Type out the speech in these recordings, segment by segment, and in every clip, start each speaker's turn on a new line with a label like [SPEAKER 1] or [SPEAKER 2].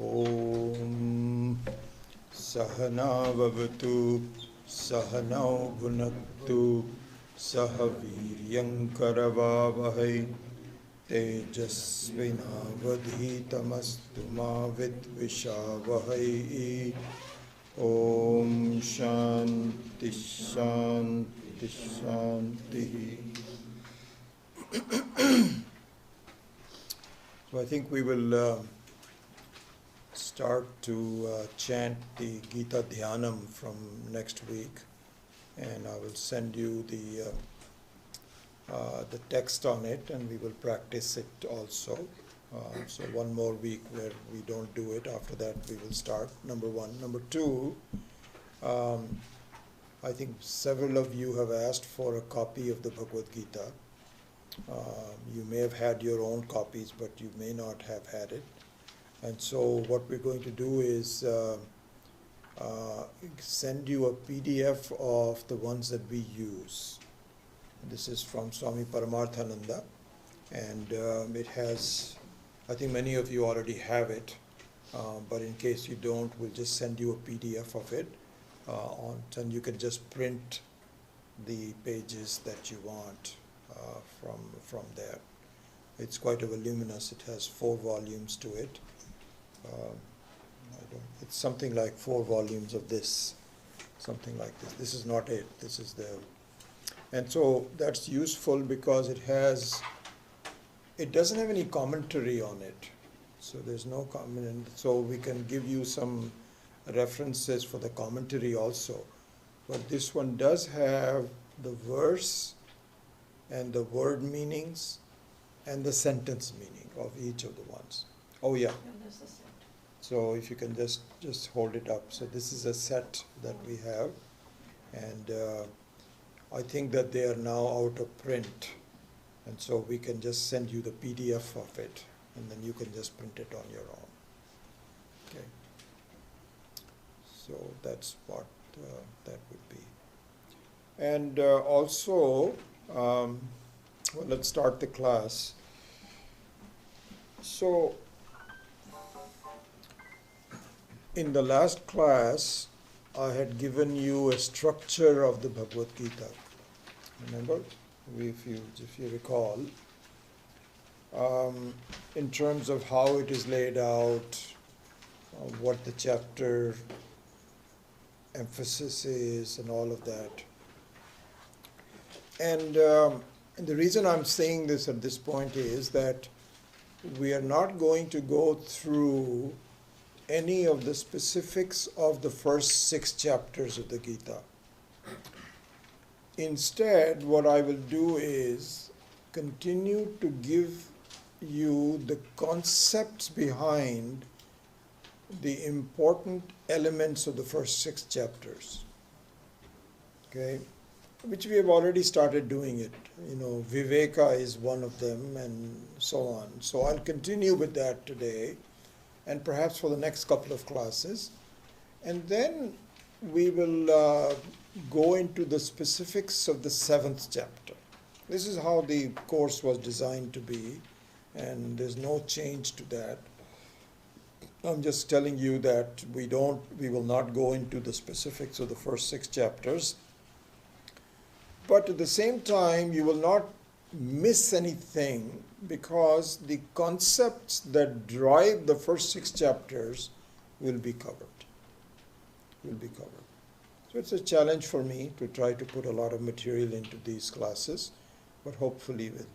[SPEAKER 1] Om Sahana Vavatu Sahanau Bhunaktu Sahaviryam Karavavahai Tejasvinavadhitamastu ma vidvishavahai. Om Shanti Shanti Shanti. So I think we will start to chant the Gita Dhyanam from next week, and I will send you the text on it, and we will practice it also. So one more week where we don't do it. After that, we will start. Number one. Number two, I think several of you have asked for a copy of the Bhagavad Gita. You may have had your own copies, but you may not have had it. And so what we're going to do is send you a PDF of the ones that we use. This is from Swami Paramarthananda, and it has, I think many of you already have it, but in case you don't, we'll just send you a PDF of it, and you can just print the pages that you want from there. It's quite a voluminous. It has 4 volumes to it. It's something like 4 volumes of this, something like this. This is not it. This is the, and so that's useful because it doesn't have any commentary on it. So there's no comment. So we can give you some references for the commentary also. But this one does have the verse and the word meanings and the sentence meaning of each of the ones. Oh yeah. So if you can just hold it up. So this is a set that we have, and I think that they are now out of print, and so we can just send you the PDF of it, and then you can just print it on your own. Okay. So that's what that would be. And also, well, let's start the class. So, in the last class, I had given you a structure of the Bhagavad Gita. Remember, if you recall, in terms of how it is laid out, what the chapter emphasis is, and all of that. And the reason I'm saying this at this point is that we are not going to go through any of the specifics of the first 6 chapters of the Gita. Instead, what I will do is continue to give you the concepts behind the important elements of the first 6 chapters. Okay? Which we have already started doing it. You know, Viveka is one of them, and so on. So I'll continue with that today, and perhaps for the next couple of classes. And then we will go into the specifics of the 7th chapter. This is how the course was designed to be, and there's no change to that. I'm just telling you that we will not go into the specifics of the first 6 chapters. But at the same time, you will not miss anything, because the concepts that drive the first 6 chapters will be covered. So it's a challenge for me to try to put a lot of material into these classes, but hopefully with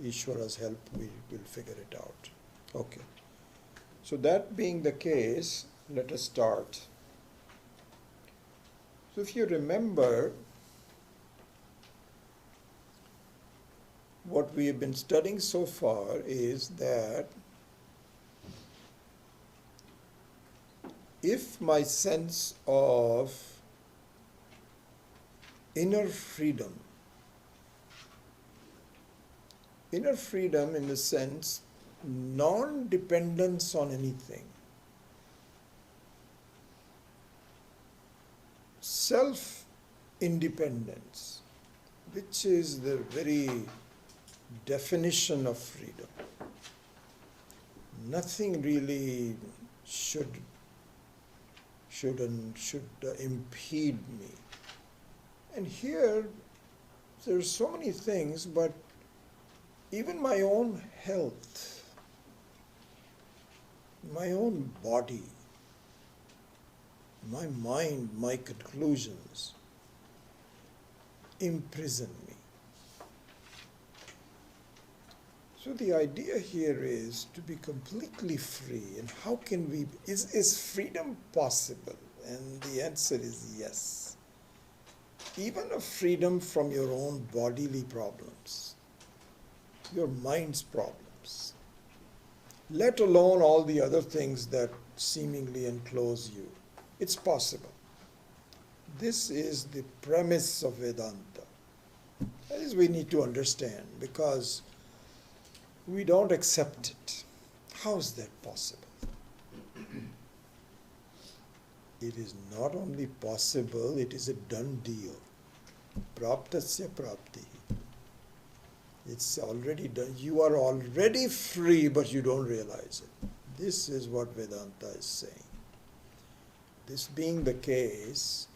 [SPEAKER 1] Ishwara's help, we will figure it out. Okay. So that being the case, let us start. So if you remember, what we have been studying so far is that if my sense of inner freedom in the sense non-dependence on anything, self-independence, which is the very definition of freedom. Nothing really should impede me. And here, there's so many things, but even my own health, my own body, my mind, my conclusions imprison me. So the idea here is to be completely free. And how can we, is freedom possible? And the answer is yes. Even a freedom from your own bodily problems, your mind's problems, let alone all the other things that seemingly enclose you. It's possible. This is the premise of Vedanta. That is, we need to understand, because we don't accept it. How is that possible? It is not only possible, it is a done deal. Praptasya prapti. It's already done. You are already free, but you don't realize it. This is what Vedanta is saying. This being the case,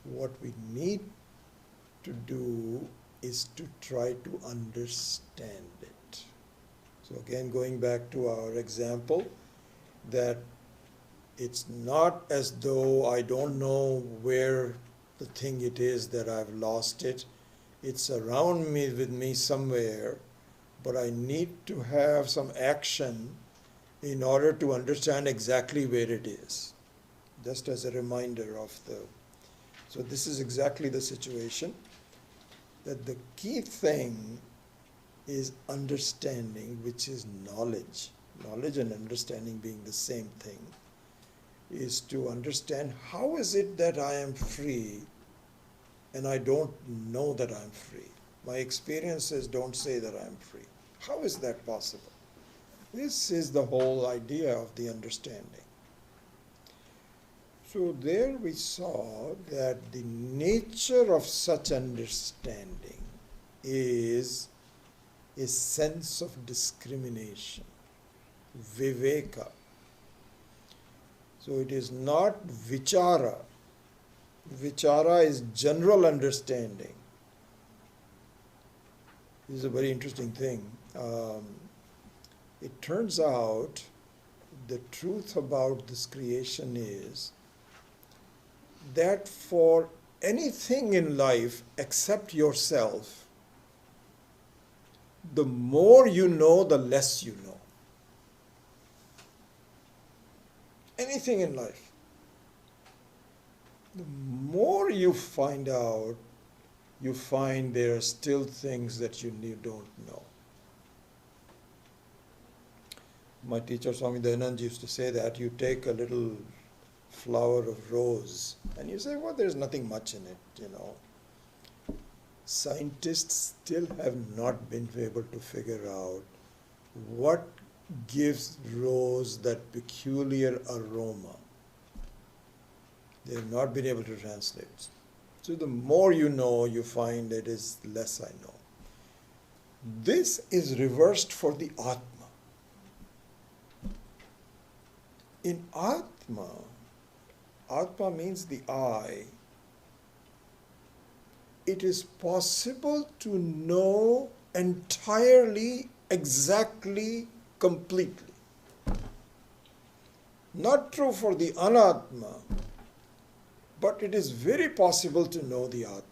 [SPEAKER 1] what we need to do is to try to understand it. So again, going back to our example, that it's not as though I don't know where the thing it is that I've lost it. It's around me, with me somewhere, but I need to have some action in order to understand exactly where it is. Just as a reminder of the... So this is exactly the situation, that the key thing is understanding, which is knowledge. Knowledge and understanding being the same thing, is to understand how is it that I am free and I don't know that I'm free. My experiences don't say that I'm free. How is that possible? This is the whole idea of the understanding. So there we saw that the nature of such understanding is a sense of discrimination, viveka. So it is not vichara. Vichara is general understanding. This is a very interesting thing. It turns out the truth about this creation is that for anything in life except yourself, the more you know, the less you know. Anything in life. The more you find out, you find there are still things that you don't know. My teacher Swami Dayanand used to say that you take a little flower of rose and you say, well, there's nothing much in it, Scientists still have not been able to figure out what gives rose that peculiar aroma. They have not been able to translate. So the more you know, you find it is less I know. This is reversed for the Atma. In Atma, Atma means the I. It is possible to know entirely, exactly, completely. Not true for the Anatma, but it is very possible to know the Atma.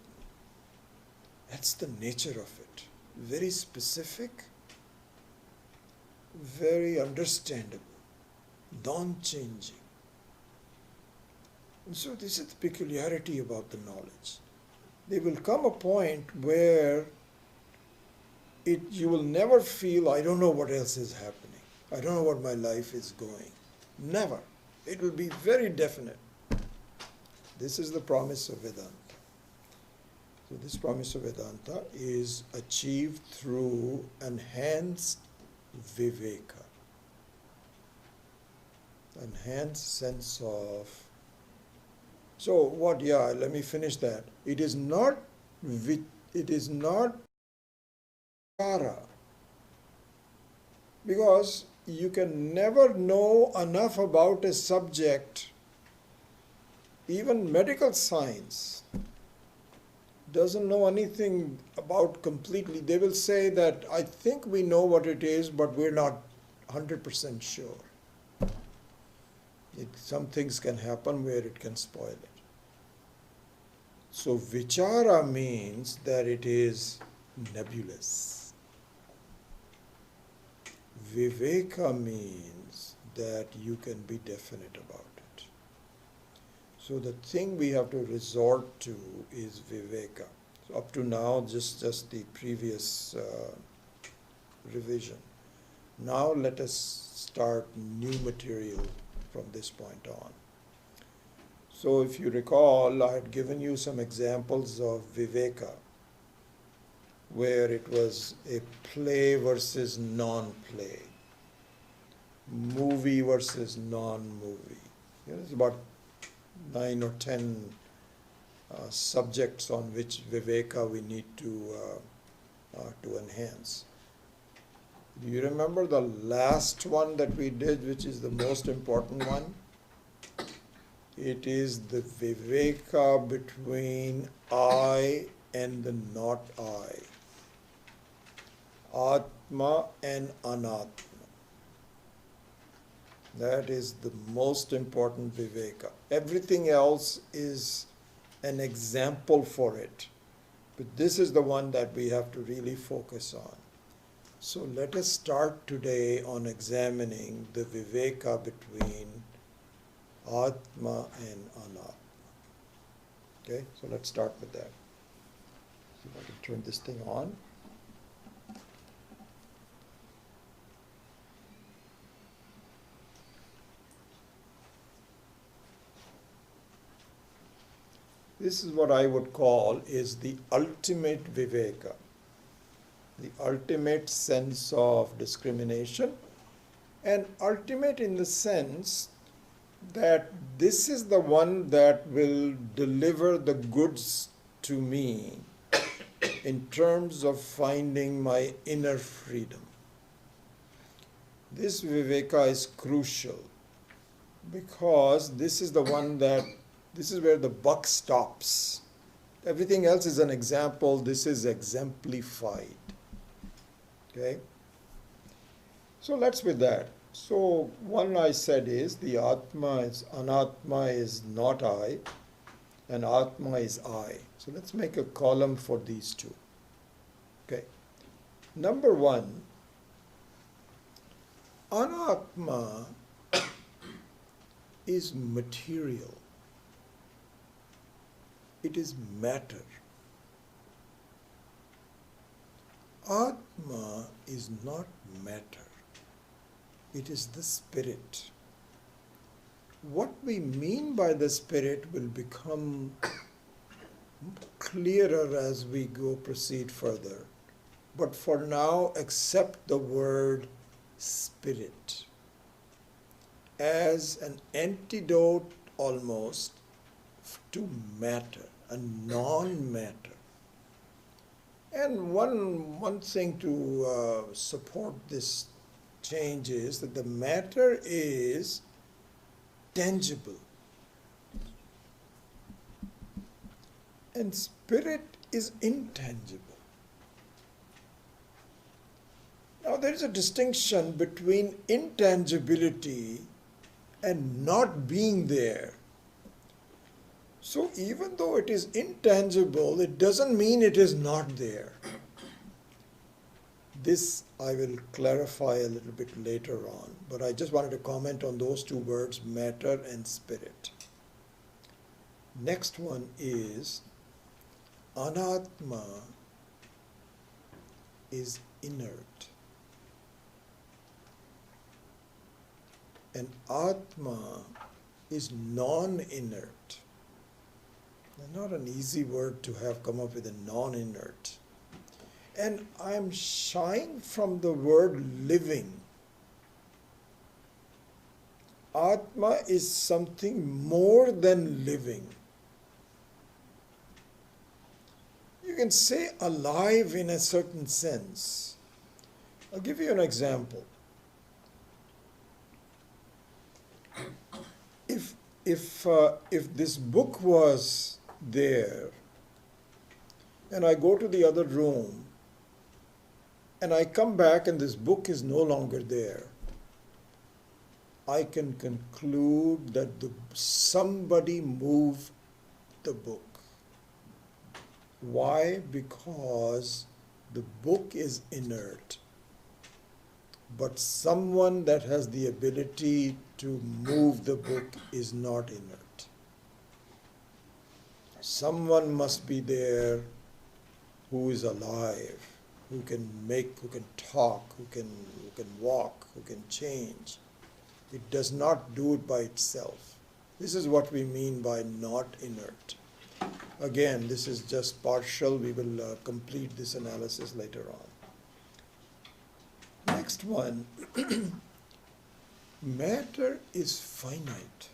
[SPEAKER 1] That's the nature of it. Very specific, very understandable, non-changing. And so this is the peculiarity about the knowledge. There will come a point where you will never feel, I don't know what else is happening. I don't know what my life is going. Never. It will be very definite. This is the promise of Vedanta. So this promise of Vedanta is achieved through enhanced viveka. Enhanced sense of... So what, let me finish that. It is not vichara. Because you can never know enough about a subject. Even medical science doesn't know anything about completely. They will say that, I think we know what it is, but we're not 100% sure. Some things can happen where it can spoil it. So vichara means that it is nebulous. Viveka means that you can be definite about it. So the thing we have to resort to is viveka. So up to now, just the previous revision. Now let us start new material from this point on. So if you recall, I had given you some examples of viveka, where it was a play versus non-play, movie versus non-movie. There's about 9 or 10 subjects on which viveka we need to enhance. Do you remember the last one that we did, which is the most important one? It is the viveka between I and the not I. Atma and Anatma. That is the most important viveka. Everything else is an example for it. But this is the one that we have to really focus on. So let us start today on examining the viveka between Atma and Anatma. Okay, so let's start with that. See if I can turn this thing on. This is what I would call is the ultimate viveka, the ultimate sense of discrimination, and ultimate in the sense that this is the one that will deliver the goods to me in terms of finding my inner freedom. This viveka is crucial because this is the one that, this is where the buck stops. Everything else is an example. This is exemplified. Okay? So let's with that. So one I said is the Atma is, Anatma is not I, and Atma is I. So let's make a column for these two. Okay. Number one, Anatma is material. It is matter. Atma is not matter. It is the spirit. What we mean by the spirit will become clearer as we proceed further. But for now, accept the word spirit as an antidote almost to matter, a non-matter. And one thing to support this change is that the matter is tangible and spirit is intangible. Now there is a distinction between intangibility and not being there. So even though it is intangible, it doesn't mean it is not there. This I will clarify a little bit later on, but I just wanted to comment on those two words, matter and spirit. Next one is Anatma is inert. And Atma is non-inert. Not an easy word to have come up with, a non-inert. And I'm shying from the word living. Atma is something more than living. You can say alive in a certain sense. I'll give you an example. if this book was there and I go to the other room and I come back and this book is no longer there, I can conclude that somebody moved the book. Why? Because the book is inert. But someone that has the ability to move the book is not inert. Someone must be there who is alive, who can talk, who can walk, who can change. It does not do it by itself. This is what we mean by not inert. Again, this is just partial. We will complete this analysis later on. Next one, matter is finite.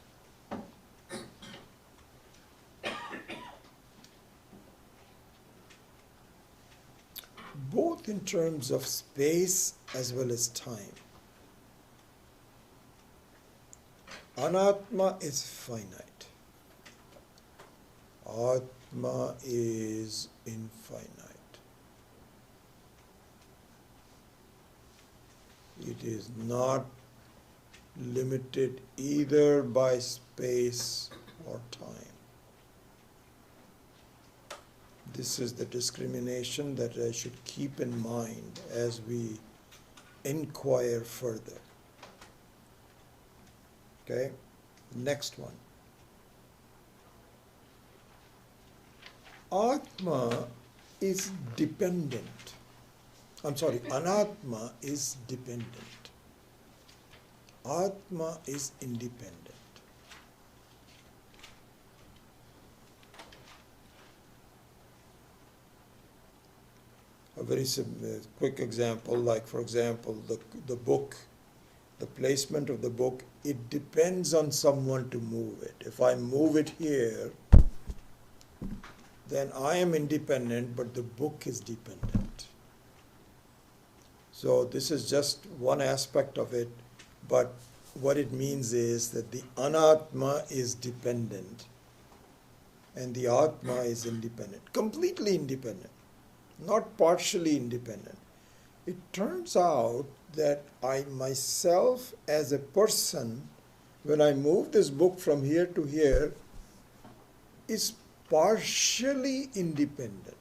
[SPEAKER 1] Both in terms of space as well as time. Anatma is finite. Atma is infinite. It is not limited either by space or time. This is the discrimination that I should keep in mind as we inquire further. Okay, next one. Atma is dependent. Anatma is dependent. Atma is independent. A very quick example, like for example, the book, the placement of the book, it depends on someone to move it. If I move it here, then I am independent, but the book is dependent. So this is just one aspect of it, but what it means is that the anatma is dependent and the atma is independent, completely independent, not partially independent. It turns out that I myself as a person, when I move this book from here to here, is partially independent.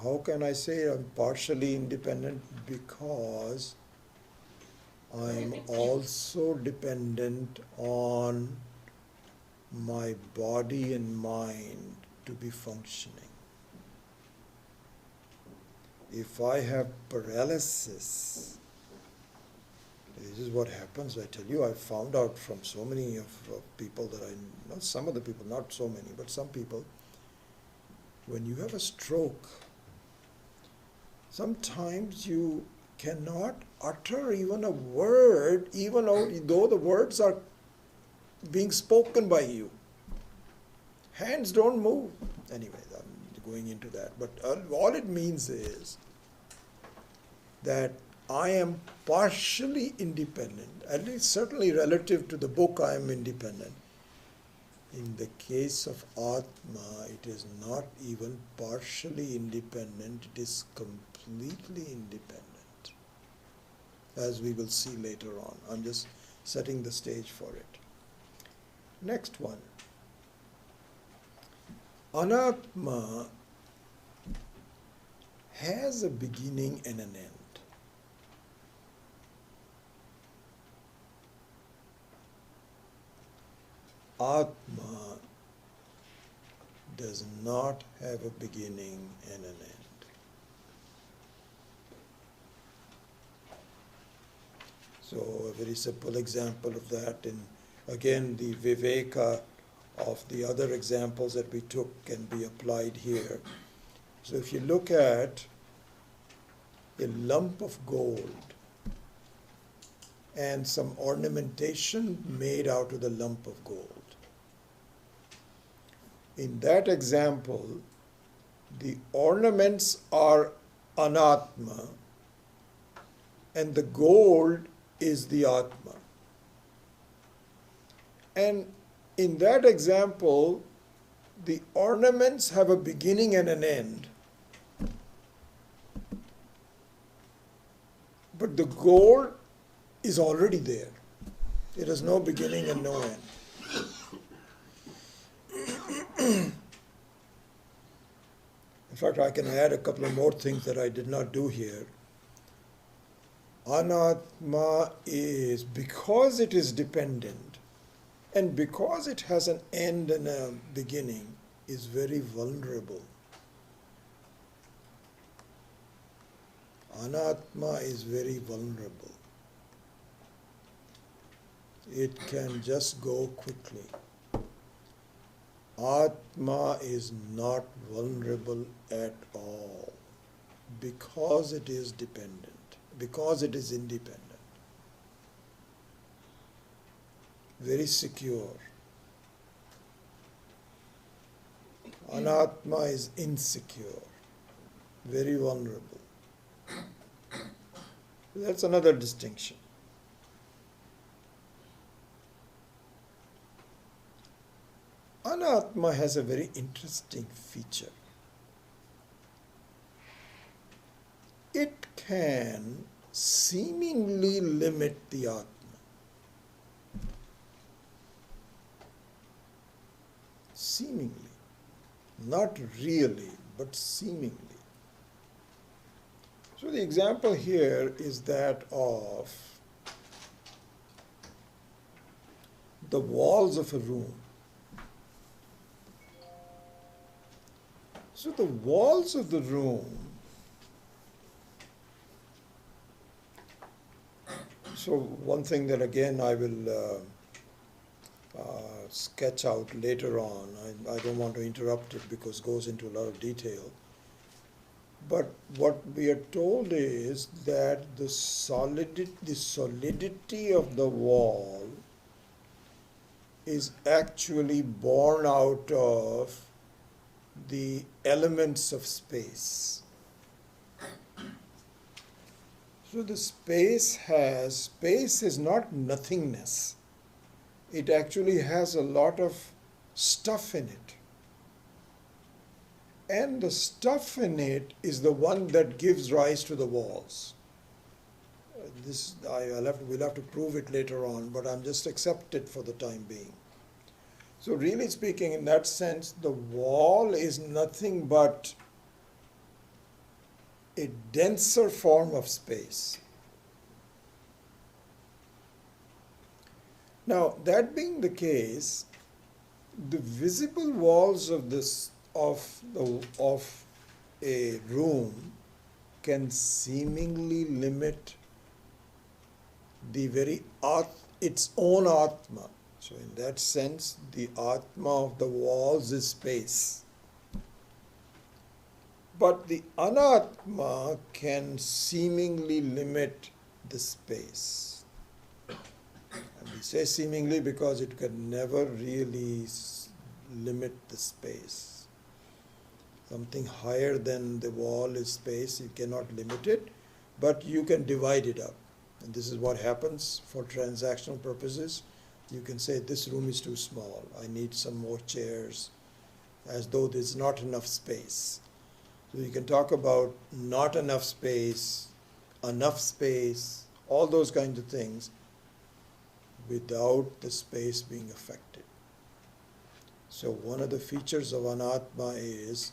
[SPEAKER 1] How can I say I'm partially independent? Because I'm also dependent on my body and mind to be functioning. If I have paralysis, this is what happens. I tell you, I found out from so many of people that not some of the people, not so many, but some people, when you have a stroke, sometimes you cannot utter even a word, even though the words are being spoken by you. Hands don't move. Anyway, I'm going into that. But all it means is that I am partially independent, at least certainly relative to the book I am independent. In the case of Atma, it is not even partially independent, it is completely independent, as we will see later on. I'm just setting the stage for it. Next one. Anatma has a beginning and an end. Atma does not have a beginning and an end. So a very simple example of that, and again the viveka of the other examples that we took can be applied here. So if you look at a lump of gold and some ornamentation made out of the lump of gold, in that example, the ornaments are anatma and the gold is the Atma. And in that example, the ornaments have a beginning and an end. But the gold is already there. It has no beginning and no end. In fact, I can add a couple of more things that I did not do here. Anatma is, because it is dependent and because it has an end and a beginning, is very vulnerable. Anatma is very vulnerable. It can just go quickly. Atma is not vulnerable at all because it is dependent, because it is independent. Very secure. Anatma is insecure, very vulnerable. That's another distinction. Anatma has a very interesting feature. It can seemingly limit the Atma. Seemingly. Not really, but seemingly. So the example here is that of the walls of a room. So the walls of the room, so one thing that again I will sketch out later on, I don't want to interrupt it because it goes into a lot of detail, but what we are told is that the solidity of the wall is actually born out of the elements of space. So the space is not nothingness. It actually has a lot of stuff in it. And the stuff in it is the one that gives rise to the walls. We'll have to prove it later on, but I'm just accept it for the time being. So really speaking, in that sense, the wall is nothing but a denser form of space. Now, that being the case, the visible walls of a room can seemingly limit its own Atma. So in that sense, the Atma of the walls is space. But the Anatma can seemingly limit the space. And we say seemingly because it can never really limit the space. Something higher than the wall is space, you cannot limit it, but you can divide it up. And this is what happens for transactional purposes. You can say this room is too small, I need some more chairs, as though there's not enough space. So you can talk about not enough space, all those kinds of things without the space being affected. So one of the features of Anatma is,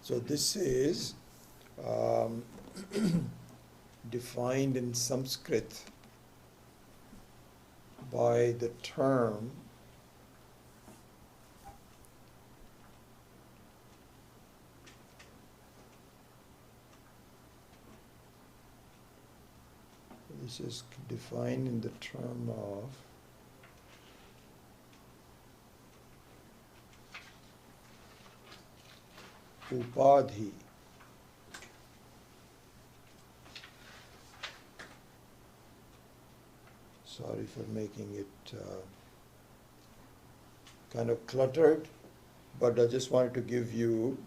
[SPEAKER 1] so this is defined in Sanskrit by the term this is defined in the term of upadhi. Sorry for making it kind of cluttered, but I just wanted to give you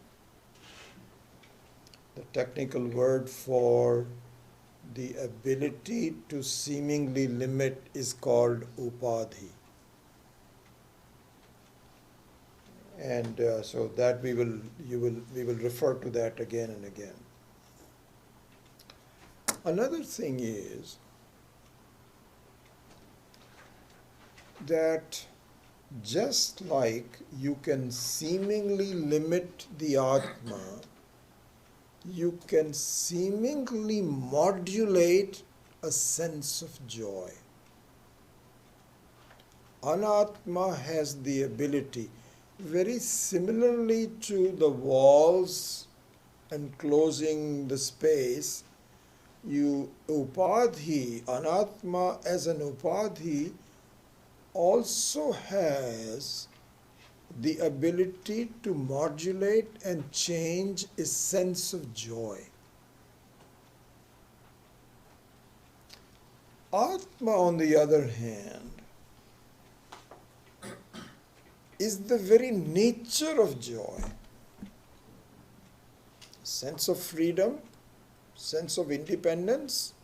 [SPEAKER 1] the technical word for the ability to seemingly limit is called upadhi. And so that we will refer to that again and again. Another thing is that just like you can seemingly limit the Atma, you can seemingly modulate a sense of joy. Anatma has the ability, very similarly to the walls enclosing the space, upadhi, anatma as an upadhi also has the ability to modulate and change a sense of joy. Atma, on the other hand, is the very nature of joy. Sense of freedom, sense of independence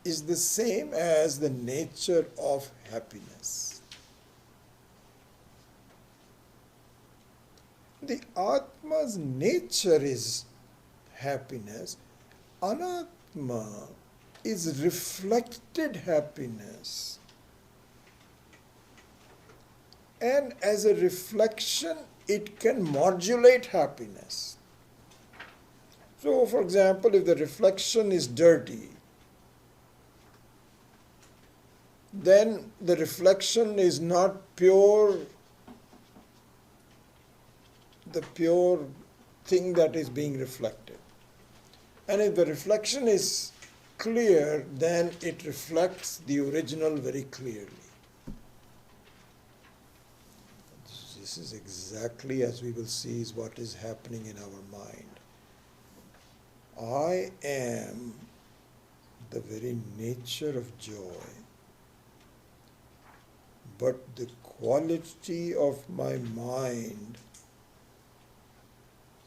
[SPEAKER 1] is the same as the nature of happiness. The Atma's nature is happiness. Anatma is reflected happiness. And as a reflection, it can modulate happiness. So, for example, if the reflection is dirty, then the reflection is not pure, the pure thing that is being reflected. And if the reflection is clear, then it reflects the original very clearly. This is exactly, as we will see, is what is happening in our mind. I am the very nature of joy, but the quality of my mind,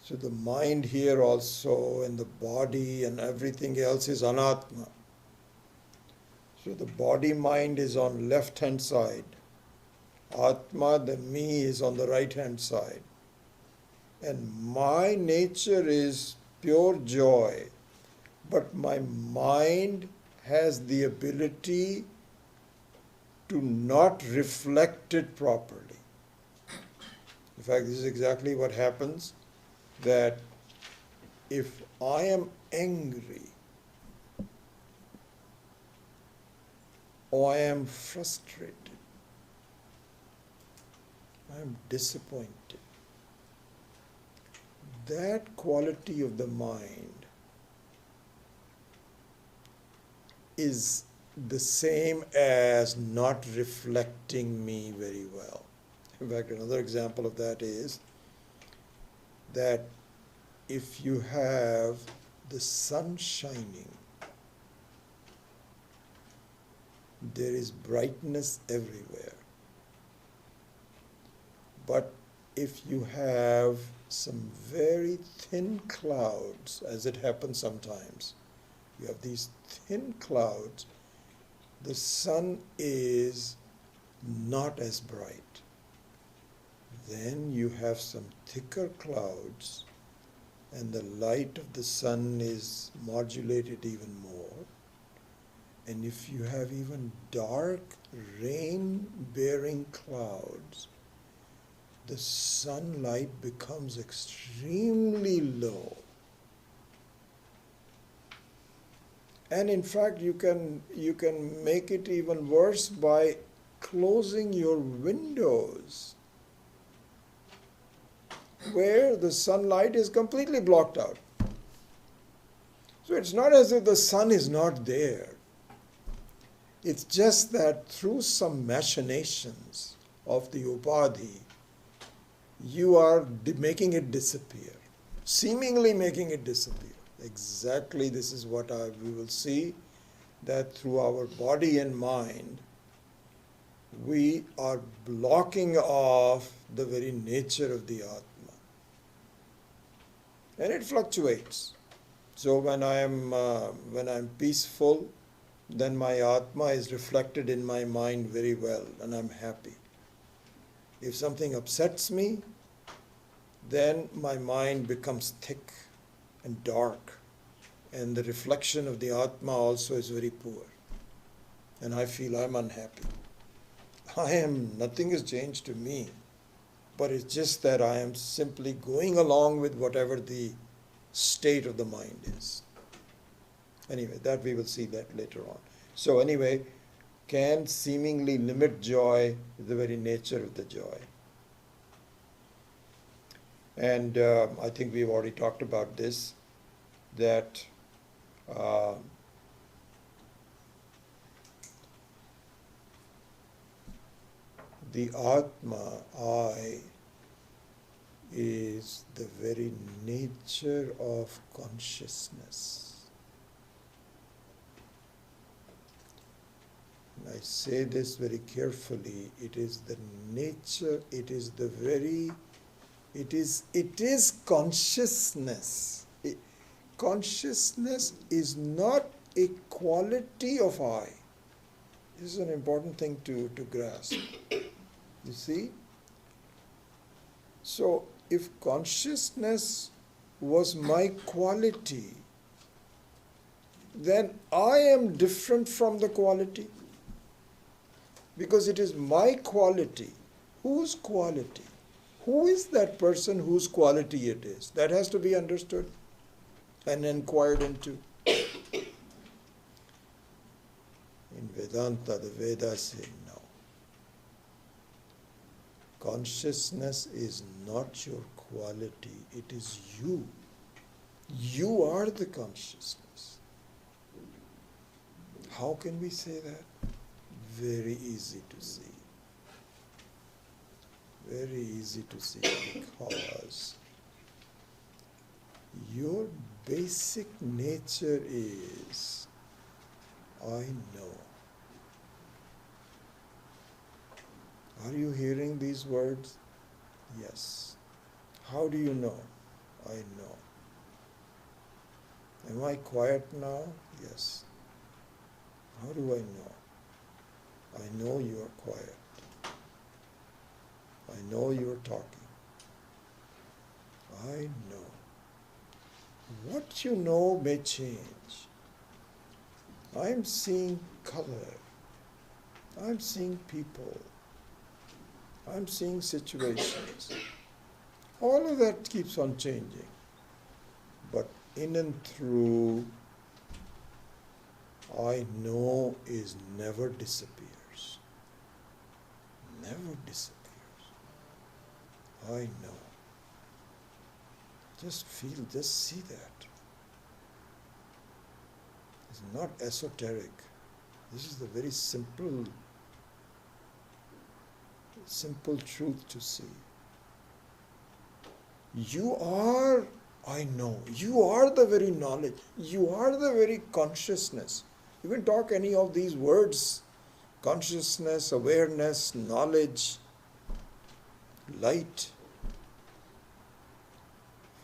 [SPEAKER 1] so the mind here also and the body and everything else is anatma. So the body mind is on left hand side. Atma, the me, is on the right hand side. And my nature is pure joy, but my mind has the ability to not reflect it properly. In fact, this is exactly what happens, that if I am angry or I am frustrated, I am disappointed, that quality of the mind is the same as not reflecting me very well. In fact, another example of that is that if you have the sun shining, there is brightness everywhere. But if you have some very thin clouds, as it happens sometimes, you have these thin clouds, the sun is not as bright. Then you have some thicker clouds, and the light of the sun is modulated even more. And if you have even dark, rain-bearing clouds, the sunlight becomes extremely low. And in fact, you can make it even worse by closing your windows, where the sunlight is completely blocked out. So it's not as if the sun is not there. It's just that through some machinations of the upadhi, you are making it disappear, seemingly making it disappear. Exactly, this is what we will see, that through our body and mind, we are blocking off the very nature of the Atma. And it fluctuates. So when I'm peaceful, then my Atma is reflected in my mind very well and I'm happy. If something upsets me, then my mind becomes thick and dark, and the reflection of the Atma also is very poor, and I feel I'm unhappy. Nothing has changed to me, but it's just that I am simply going along with whatever the state of the mind is. Anyway, that we will see that later on. So anyway, can seemingly limit joy, the very nature of the joy. And I think we've already talked about this, that the Atma, I, is the very nature of consciousness. And I say this very carefully, it is the nature, it is the very, it is consciousness. Consciousness is not a quality of I. This is an important thing to grasp. You see? So, if consciousness was my quality, then I am different from the quality. Because it is my quality. Whose quality? Who is that person whose quality it is? That has to be understood and inquired into. In Vedanta, the Vedas say no. Consciousness is not your quality, it is you. You are the consciousness. How can we say that? Very easy to see. Very easy to see, because your basic nature is, I know. Are you hearing these words? Yes. How do you know? I know. Am I quiet now? Yes. How do I know? I know you are quiet. I know you are talking. I know. What you know may change. I'm seeing color. I'm seeing people. I'm seeing situations. All of that keeps on changing. But in and through, I know is never disappears. Never disappears. I know. Just feel, just see that. It's not esoteric. This is the very simple truth to see. You are, I know. You are the very knowledge. You are the very consciousness. You can talk any of these words, consciousness, awareness, knowledge, light,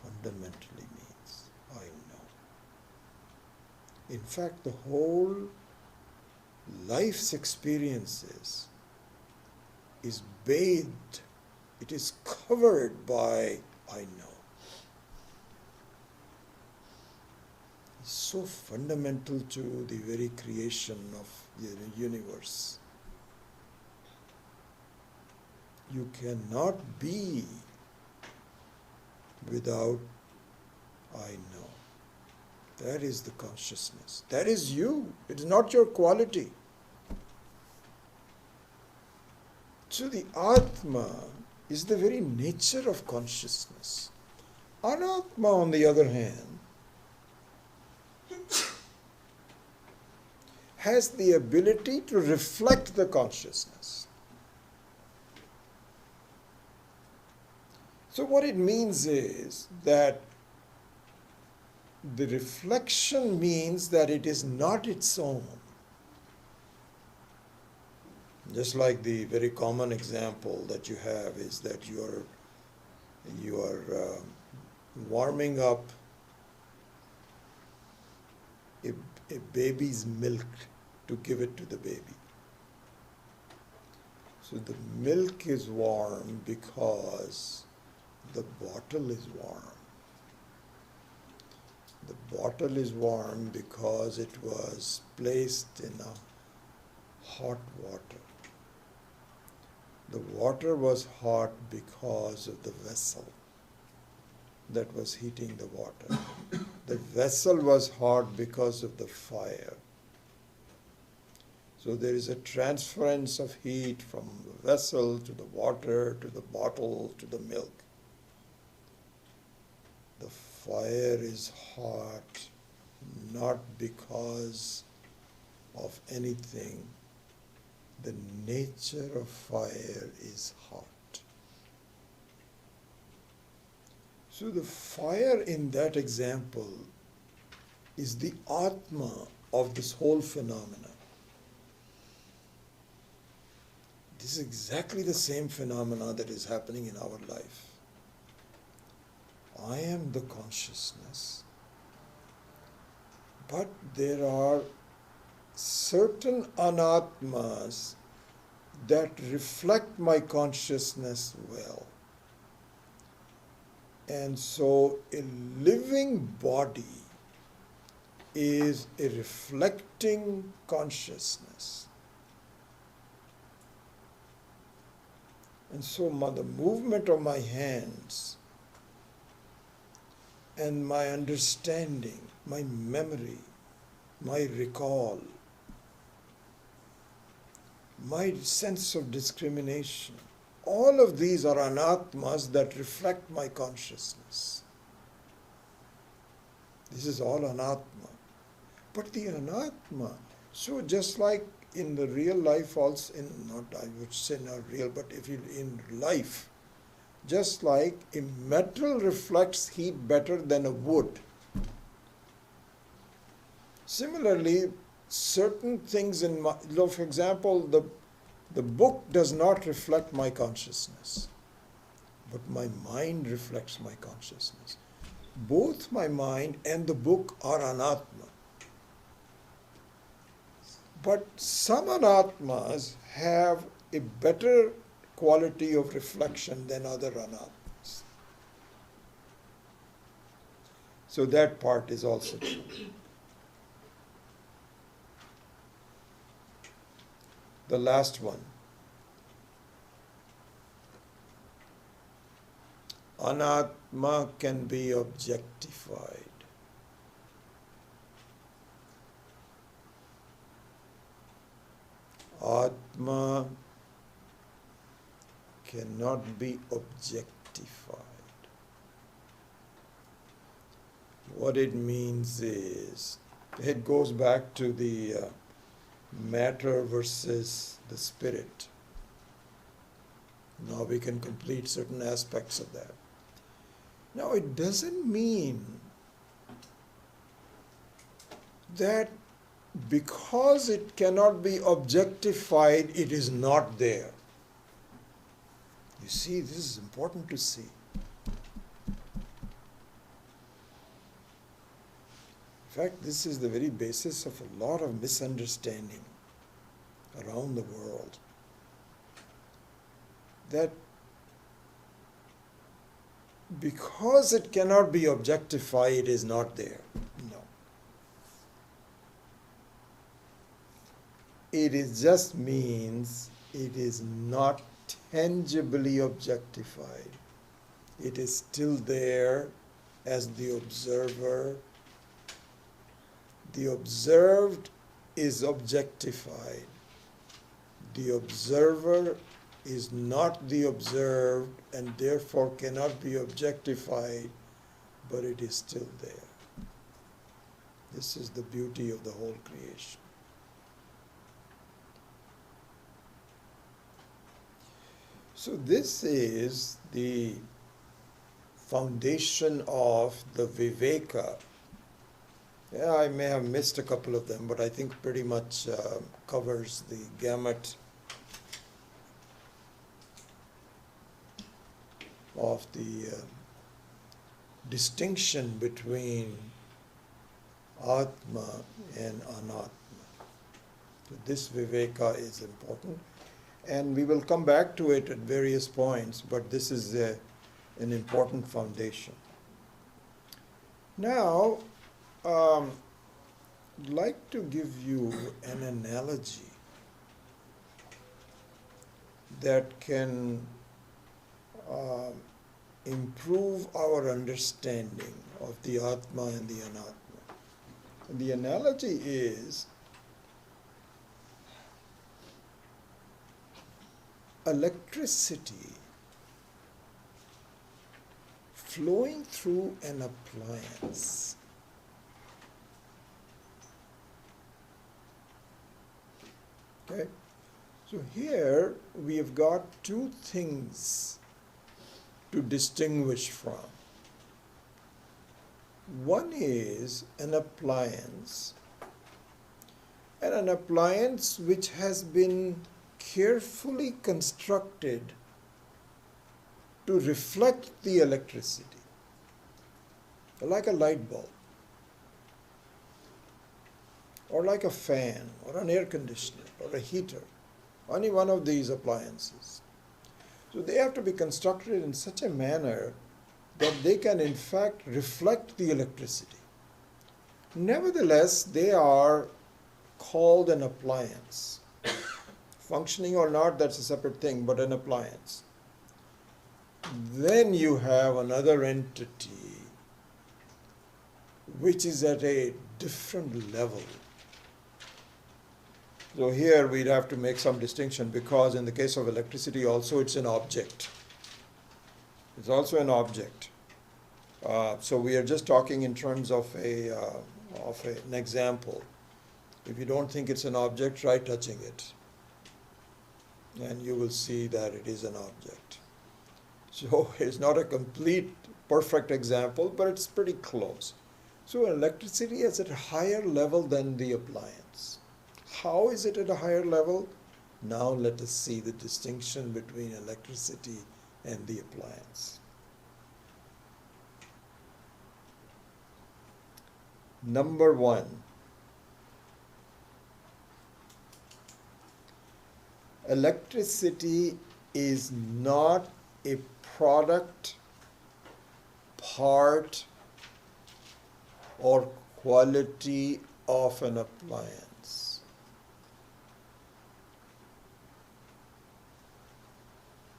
[SPEAKER 1] fundamentally means I know. In fact, the whole life's experiences is bathed, it is covered by I know. It's so fundamental to the very creation of the universe. You cannot be without I know. That is the consciousness. That is you. It is not your quality. So the Atma is the very nature of consciousness. Anatma, on the other hand, has the ability to reflect the consciousness. So what it means is that the reflection means that it is not its own. Just like the very common example that you have is that you are warming up a, a baby's milk to give it to the baby. So the milk is warm because the bottle is warm. The bottle is warm because it was placed in a hot water. The water was hot because of the vessel that was heating the water. The vessel was hot because of the fire. So there is a transference of heat from the vessel to the water, to the bottle, to the milk. The fire is hot not because of anything. The nature of fire is hot. So the fire in that example is the Atma of this whole phenomenon. This is exactly the same phenomena that is happening in our life. I am the consciousness, but there are certain anatmas that reflect my consciousness well. And so a living body is a reflecting consciousness. And so the movement of my hands and my understanding, my memory, my recall, my sense of discrimination, all of these are anatmas that reflect my consciousness. This is all anatma. But the anatma, so just like in the real life also, I would say not real, but if you in life, just like a metal reflects heat better than a wood. Similarly, certain things in my, for example, the book does not reflect my consciousness, but my mind reflects my consciousness. Both my mind and the book are anatma. But some anatmas have a better quality of reflection than other anatmas. So that part is also true. The last one. Anatma can be objectified. Atma cannot be objectified. What it means is, it goes back to the matter versus the spirit. Now we can complete certain aspects of that. Now it doesn't mean that because it cannot be objectified, it is not there. You see, this is important to see. In fact, this is the very basis of a lot of misunderstanding around the world. That because it cannot be objectified, it is not there. No. It is just means it is not tangibly objectified. It is still there as the observer. The observed is objectified. The observer is not the observed and therefore cannot be objectified, but it is still there. This is the beauty of the whole creation. So this is the foundation of the Viveka. Yeah, I may have missed a couple of them, but I think pretty much covers the gamut of the distinction between Atma and Anatma. So this Viveka is important. And we will come back to it at various points, but this is an important foundation. Now, I'd like to give you an analogy that can improve our understanding of the Atma and the Anatma. And the analogy is electricity flowing through an appliance. Okay? So here we have got two things to distinguish from. One is an appliance, and an appliance which has been carefully constructed to reflect the electricity, like a light bulb, or like a fan, or an air conditioner, or a heater, any one of these appliances. So they have to be constructed in such a manner that they can in fact reflect the electricity. Nevertheless, they are called an appliance. Functioning or not, that's a separate thing, but an appliance. Then you have another entity which is at a different level. So here we'd have to make some distinction, because in the case of electricity also it's an object. It's also an object. So we are just talking in terms of an example. If you don't think it's an object, try touching it, and you will see that it is an object. So it's not a complete perfect example, but it's pretty close. So electricity is at a higher level than the appliance. How is it at a higher level? Now let us see the distinction between electricity and the appliance. Number one, electricity is not a product, part, or quality of an appliance.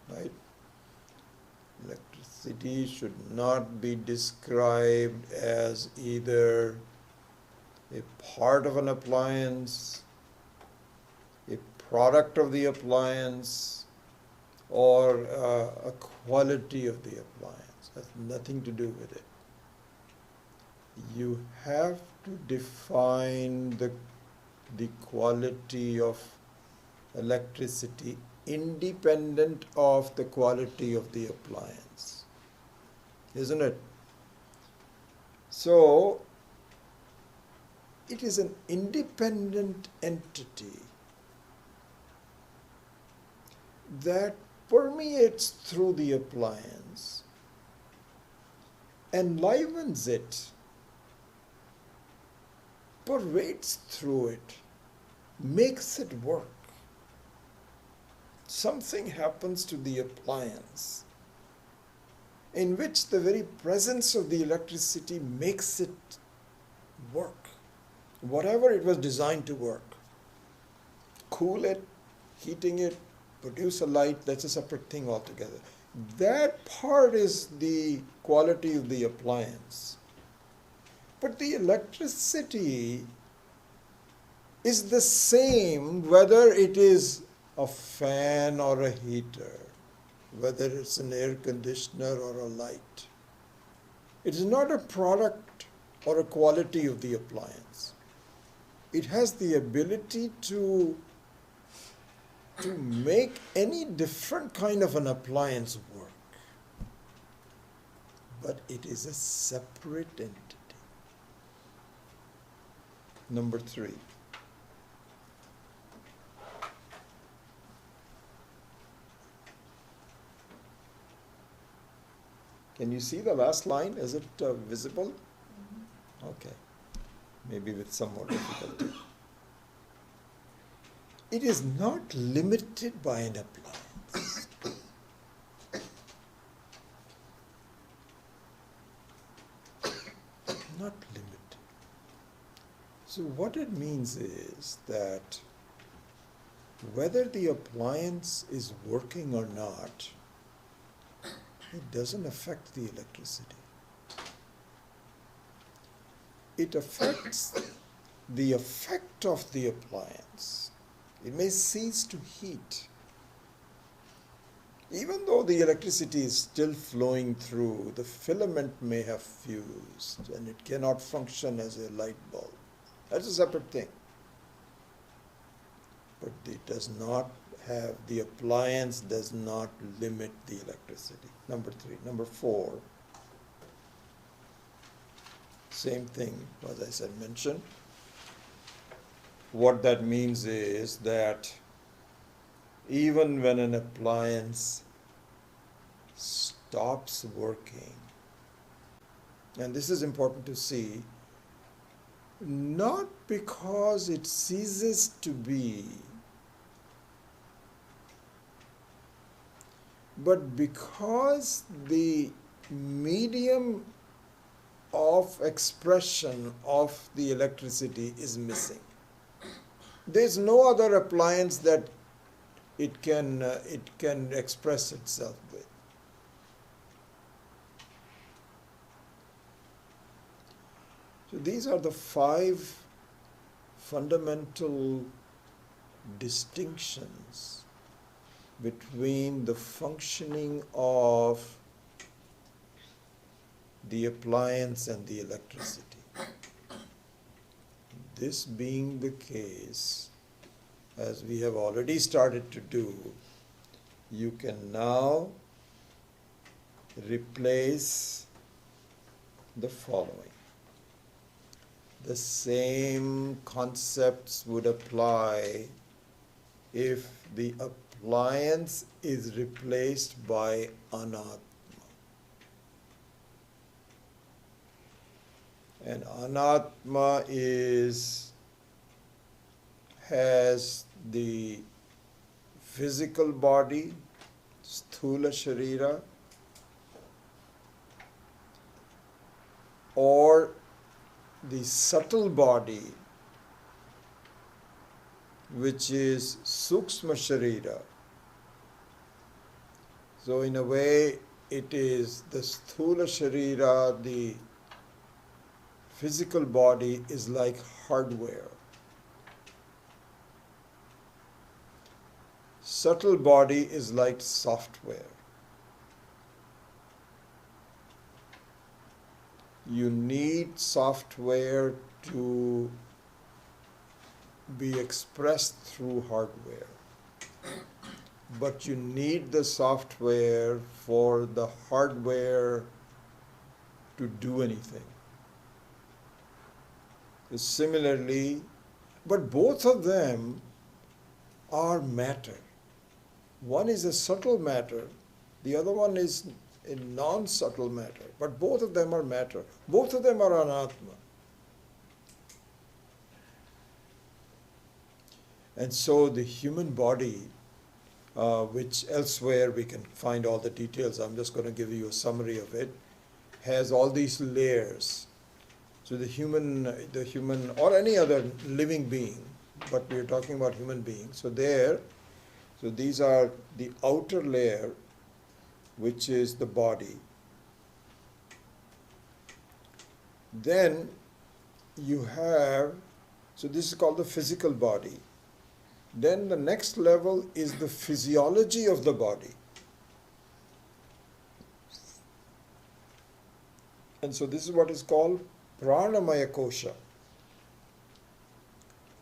[SPEAKER 1] Right? Electricity should not be described as either a part of an appliance, a product of the appliance, or a quality of the appliance. Has nothing to do with it. You have to define the quality of electricity independent of the quality of the appliance, isn't it? So it is an independent entity that permeates through the appliance, enlivens it, pervades through it, makes it work. Something happens to the appliance in which the very presence of the electricity makes it work, whatever it was designed to work. Cool it, heating it, produce a light, that's a separate thing altogether. That part is the quality of the appliance. But the electricity is the same whether it is a fan or a heater, whether it's an air conditioner or a light. It is not a product or a quality of the appliance. It has the ability to make any different kind of an appliance work. But it is a separate entity. Number 3. Can you see the last line? Is it visible? Okay. maybe with some more difficulty. It is not limited by an appliance. Not limited. So what it means is that whether the appliance is working or not, it doesn't affect the electricity. It affects the effect of the appliance. It may cease to heat. Even though the electricity is still flowing through, the filament may have fused and it cannot function as a light bulb. That's a separate thing. But it does not have, the appliance does not limit the electricity. Number 3. Number 4, same thing as I said, mentioned. What that means is that even when an appliance stops working, and this is important to see, not because it ceases to be, but because the medium of expression of the electricity is missing. There's no other appliance that it can express itself with. So these are the 5 fundamental distinctions between the functioning of the appliance and the electricity. This being the case, as we have already started to do, you can now replace the following. The same concepts would apply if the appliance is replaced by anatma. And anatma has the physical body, sthula sharira, or the subtle body, which is sukshma sharira. So in a way, it is the sthula sharira, the physical body is like hardware. Subtle body is like software. You need software to be expressed through hardware. But you need the software for the hardware to do anything. Similarly, but both of them are matter. One is a subtle matter, the other one is a non-subtle matter, but both of them are matter. Both of them are anatma. And so the human body, which elsewhere we can find all the details, I'm just going to give you a summary of it, has all these layers. So the human or any other living being, but we are talking about human beings. So these are the outer layer, which is the body. Then you have, so this is called the physical body. Then the next level is the physiology of the body. And so this is what is called pranamaya kosha.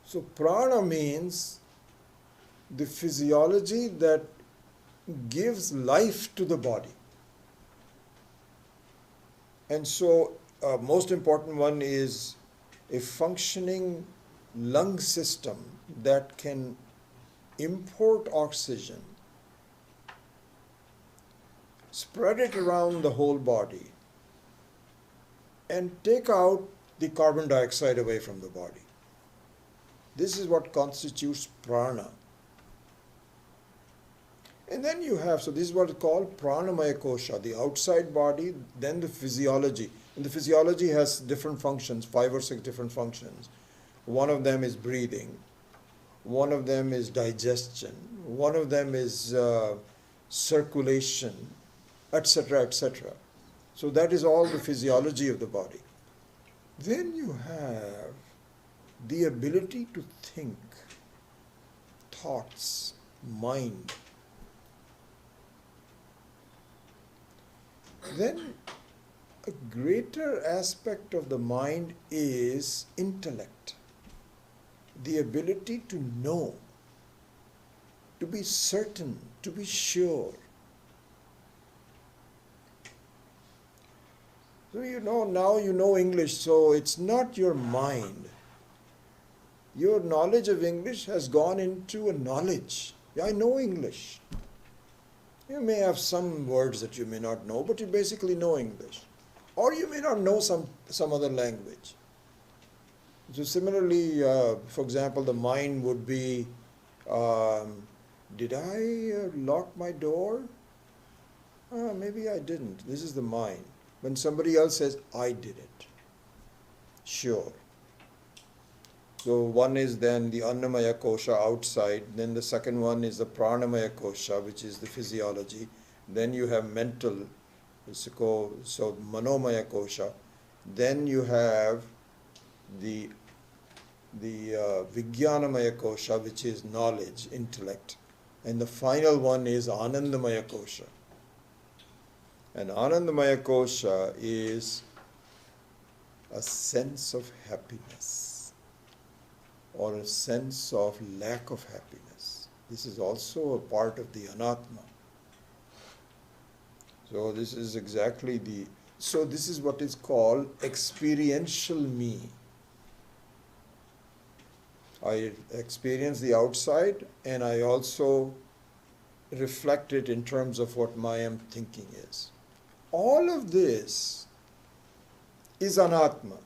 [SPEAKER 1] So prana means the physiology that gives life to the body. And so most important one is a functioning lung system that can import oxygen, spread it around the whole body, and take out the carbon dioxide away from the body. This is what constitutes prana. And then you have, so this is what is called pranamaya kosha, the outside body, then the physiology. And the physiology has different functions, 5 or 6 different functions. One of them is breathing. One of them is digestion. One of them is circulation, etc., etc. So that is all the physiology of the body. Then you have the ability to think, thoughts, mind. Then a greater aspect of the mind is intellect, the ability to know, to be certain, to be sure. So now you know English, so it's not your mind. Your knowledge of English has gone into a knowledge. I know English. You may have some words that you may not know, but you basically know English. Or you may not know some other language. So similarly, for example, the mind would be, did I lock my door? Maybe I didn't. This is the mind. When somebody else says, I did it. Sure. So one is then the annamaya kosha outside, then the second one is the pranamaya kosha, which is the physiology. Then you have mental, so manomaya kosha. Then you have the vijnanamaya kosha, which is knowledge, intellect. And the final one is anandamaya kosha. And anandamaya kosha is a sense of happiness, or a sense of lack of happiness. This is also a part of the anatma. So this is exactly this is what is called experiential me. I experience the outside and I also reflect it in terms of what my thinking is. All of this is anatma.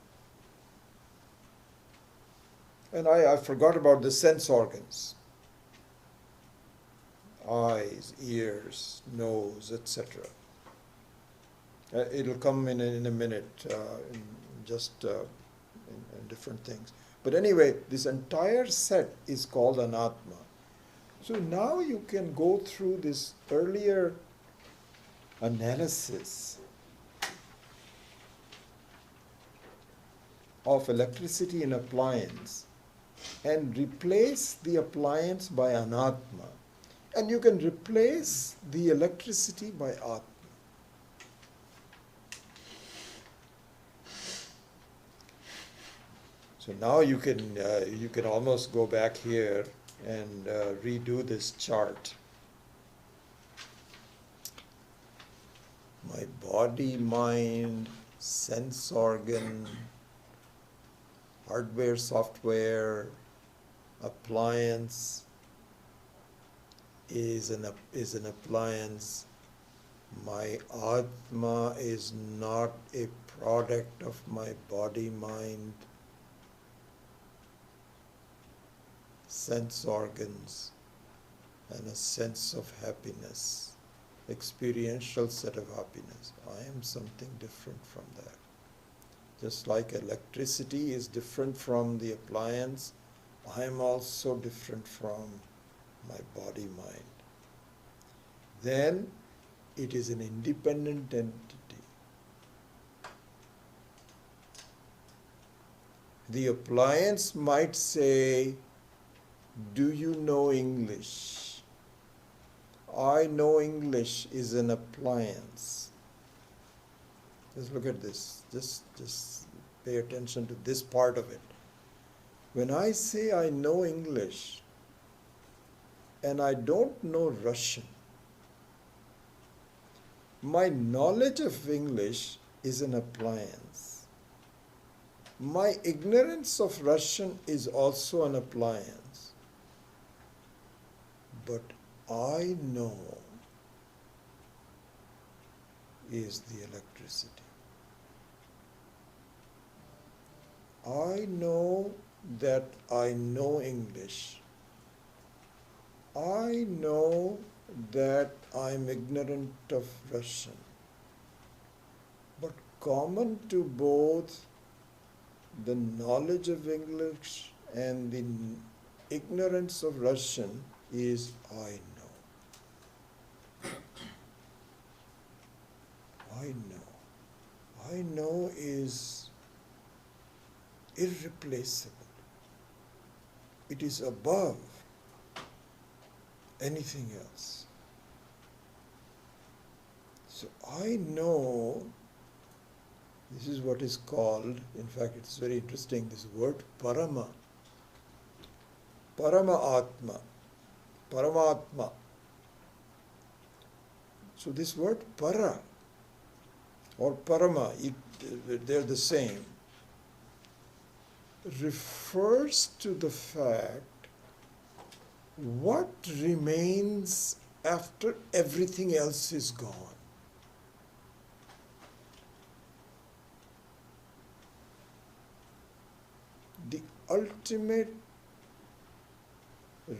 [SPEAKER 1] And I forgot about the sense organs. Eyes, ears, nose, etc. It'll come in a minute, in different things. But anyway, this entire set is called anatma. So now you can go through this earlier analysis of electricity in appliance and replace the appliance by anatma. And you can replace the electricity by atma. So now you can almost go back here and redo this chart. My body, mind, sense organ, hardware, software, appliance is an appliance. My Atma is not a product of my body, mind, sense organs, and a sense of happiness, experiential set of happiness. I am something different from that. Just like electricity is different from the appliance, I am also different from my body, mind. Then it is an independent entity. The appliance might say, do you know English? I know English is an appliance. Just look at this. Just pay attention to this part of it. When I say I know English and I don't know Russian, my knowledge of English is an appliance. My ignorance of Russian is also an appliance. But I know is the electricity. I know that I know English. I know that I'm ignorant of Russian. But common to both the knowledge of English and the ignorance of Russian is I know. I know. I know is irreplaceable. It is above anything else. So I know, this is what is called, in fact it's very interesting, this word Parama. Parama Atma. Paramatma. So this word Para or Parama, they're the same, refers to the fact what remains after everything else is gone. The ultimate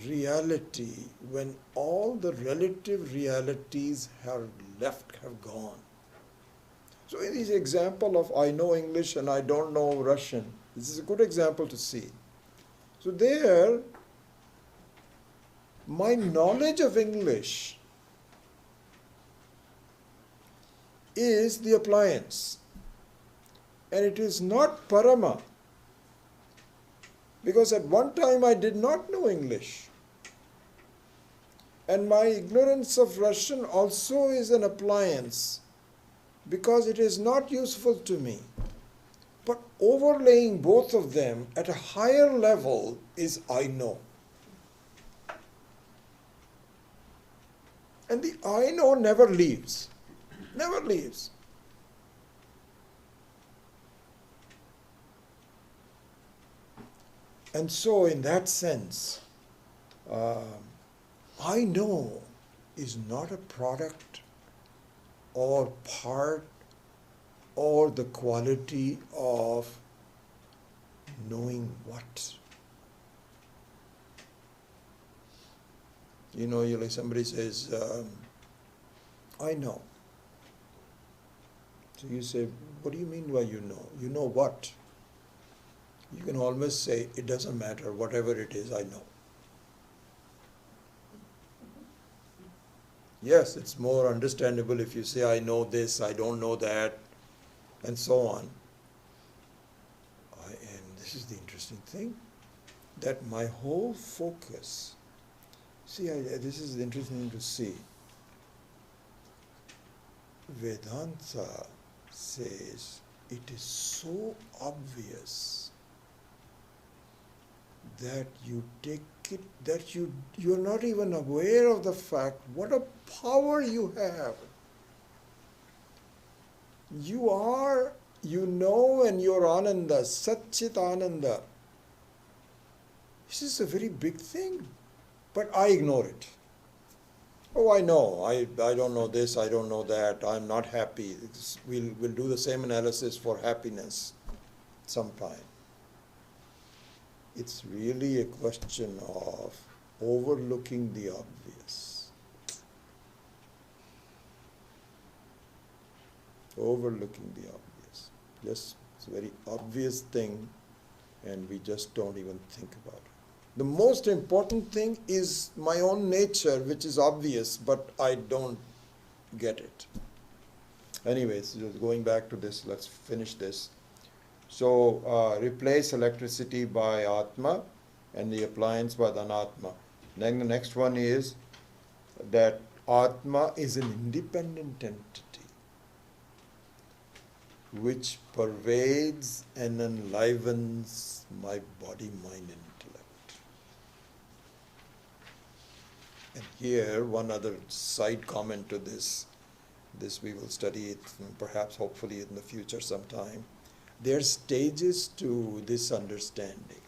[SPEAKER 1] reality when all the relative realities have gone. So in this example of I know English and I don't know Russian, this is a good example to see. So there, my knowledge of English is the appliance, and it is not Parama. Because at one time I did not know English. And my ignorance of Russian also is an appliance because it is not useful to me. But overlaying both of them at a higher level is I know. And the I know never leaves. Never leaves. And so in that sense, I know is not a product or part or the quality of knowing what. You know, like somebody says, I know. So you say, what do you mean by you know? You know what? You can always say, it doesn't matter, whatever it is, I know. Yes, it's more understandable if you say, I know this, I don't know that, and so on. And this is the interesting thing, that my whole focus, this is the interesting thing to see. Vedanta says it is so obvious that you take it, that you're not even aware of the fact what a power you have. You are, you know, and you're Ananda, Satchit Ananda. This is a very big thing, but I ignore it. Oh, I know, I don't know this, I don't know that, I'm not happy. We'll do the same analysis for happiness sometime. It's really a question of overlooking the obvious. Overlooking the obvious. Just it's a very obvious thing, and we just don't even think about it. The most important thing is my own nature, which is obvious, but I don't get it. Anyways, just going back to this, let's finish this. So replace electricity by Atma and the appliance by the Anatma. Then the next one is that Atma is an independent entity which pervades and enlivens my body, mind, and intellect. And here, one other side comment to this. This we will study it, perhaps, hopefully, in the future sometime. There are stages to this understanding.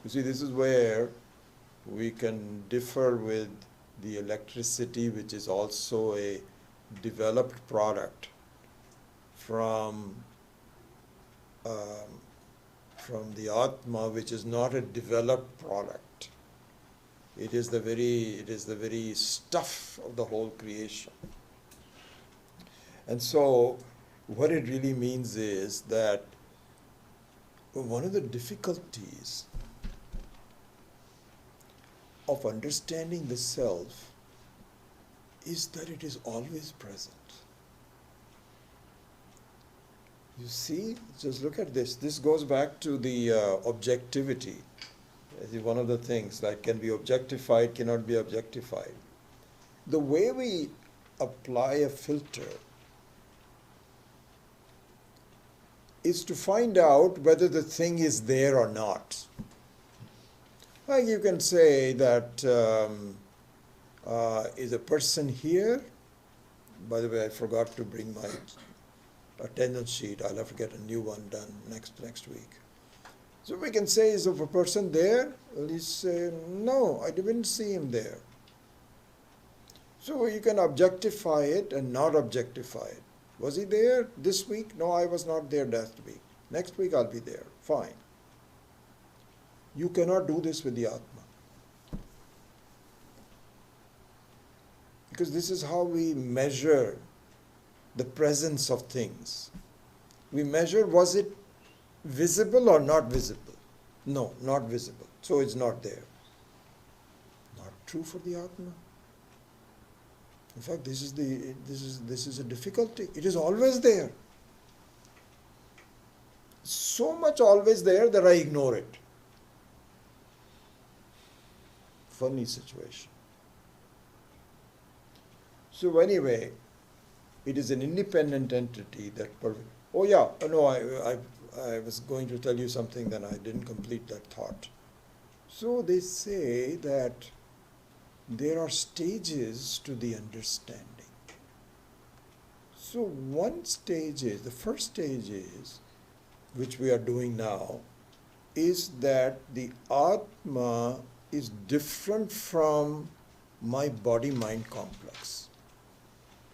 [SPEAKER 1] You see, this is where we can differ with the electricity, which is also a developed product from from the Atma, which is not a developed product. It is the very stuff of the whole creation. And so what it really means is that one of the difficulties of understanding the self is that it is always present. You see, just look at this. This goes back to the objectivity. One of the things that can be objectified cannot be objectified. The way we apply a filter is to find out whether the thing is there or not. Like you can say that, is a person here? By the way, I forgot to bring my attendance sheet. I'll have to get a new one done next week. So we can say, is a person there? Well, you say, no, I didn't see him there. So you can objectify it and not objectify it. Was he there this week? No, I was not there last week. Next week I'll be there. Fine. You cannot do this with the Atma. Because this is how we measure the presence of things. We measure, was it visible or not visible? No, not visible. So it's not there. Not true for the Atma. In fact, this is a difficulty. It is always there. So much always there that I ignore it. Funny situation. So anyway, it is an independent entity that. Oh yeah, no, I was going to tell you something, then I didn't complete that thought. So they say that there are stages to the understanding. So one stage is, the first stage is, which we are doing now, is that the Atma is different from my body-mind complex.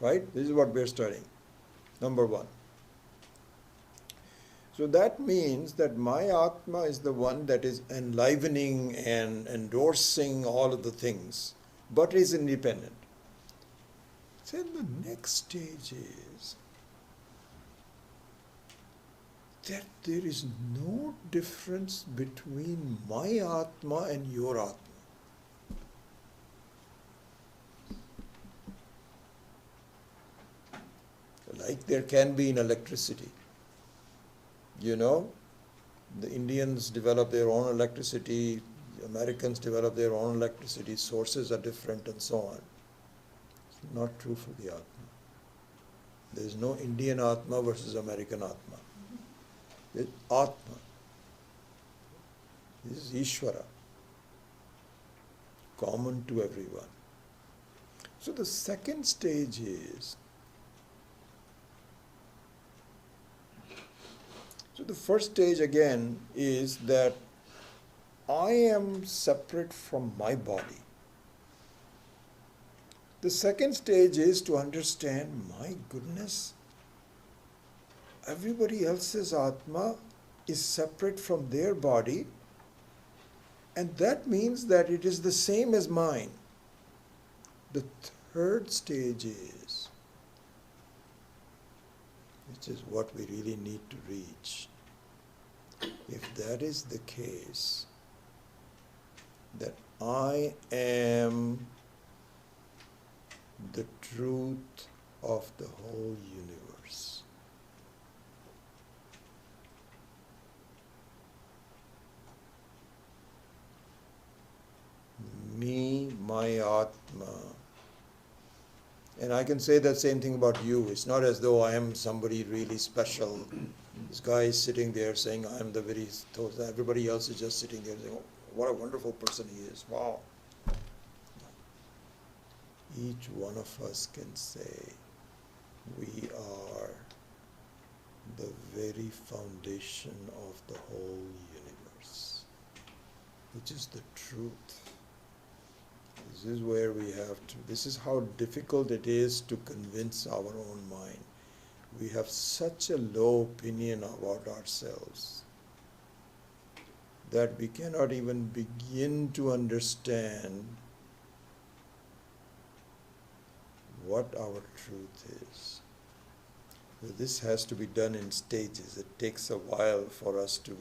[SPEAKER 1] Right? This is what we are studying. Number one. So that means that my Atma is the one that is enlivening and endorsing all of the things, but is independent. Then the next stage is that there is no difference between my Atma and your Atma. Like there can be in electricity. You know, the Indians develop their own electricity, the Americans develop their own electricity, sources are different and so on. It's not true for the Atma. There is no Indian Atma versus American Atma. It's Atma. This is Ishvara, common to everyone. So the second stage is, so the first stage again is that I am separate from my body. The second stage is to understand, my goodness, everybody else's Atma is separate from their body, and that means that it is the same as mine. The third stage is, which is what we really need to reach. If that is the case, that I am the truth of the whole universe. Me, my Atma. And I can say that same thing about you. It's not as though I am somebody really special. This guy is sitting there saying, I am the very, everybody else is just sitting there saying, oh, what a wonderful person he is. Wow. Each one of us can say, we are the very foundation of the whole universe, which is the truth. This is where we have to, this is how difficult it is to convince our own mind. We have such a low opinion about ourselves. that we cannot even begin to understand what our truth is. So this has to be done in stages. It takes a while for us to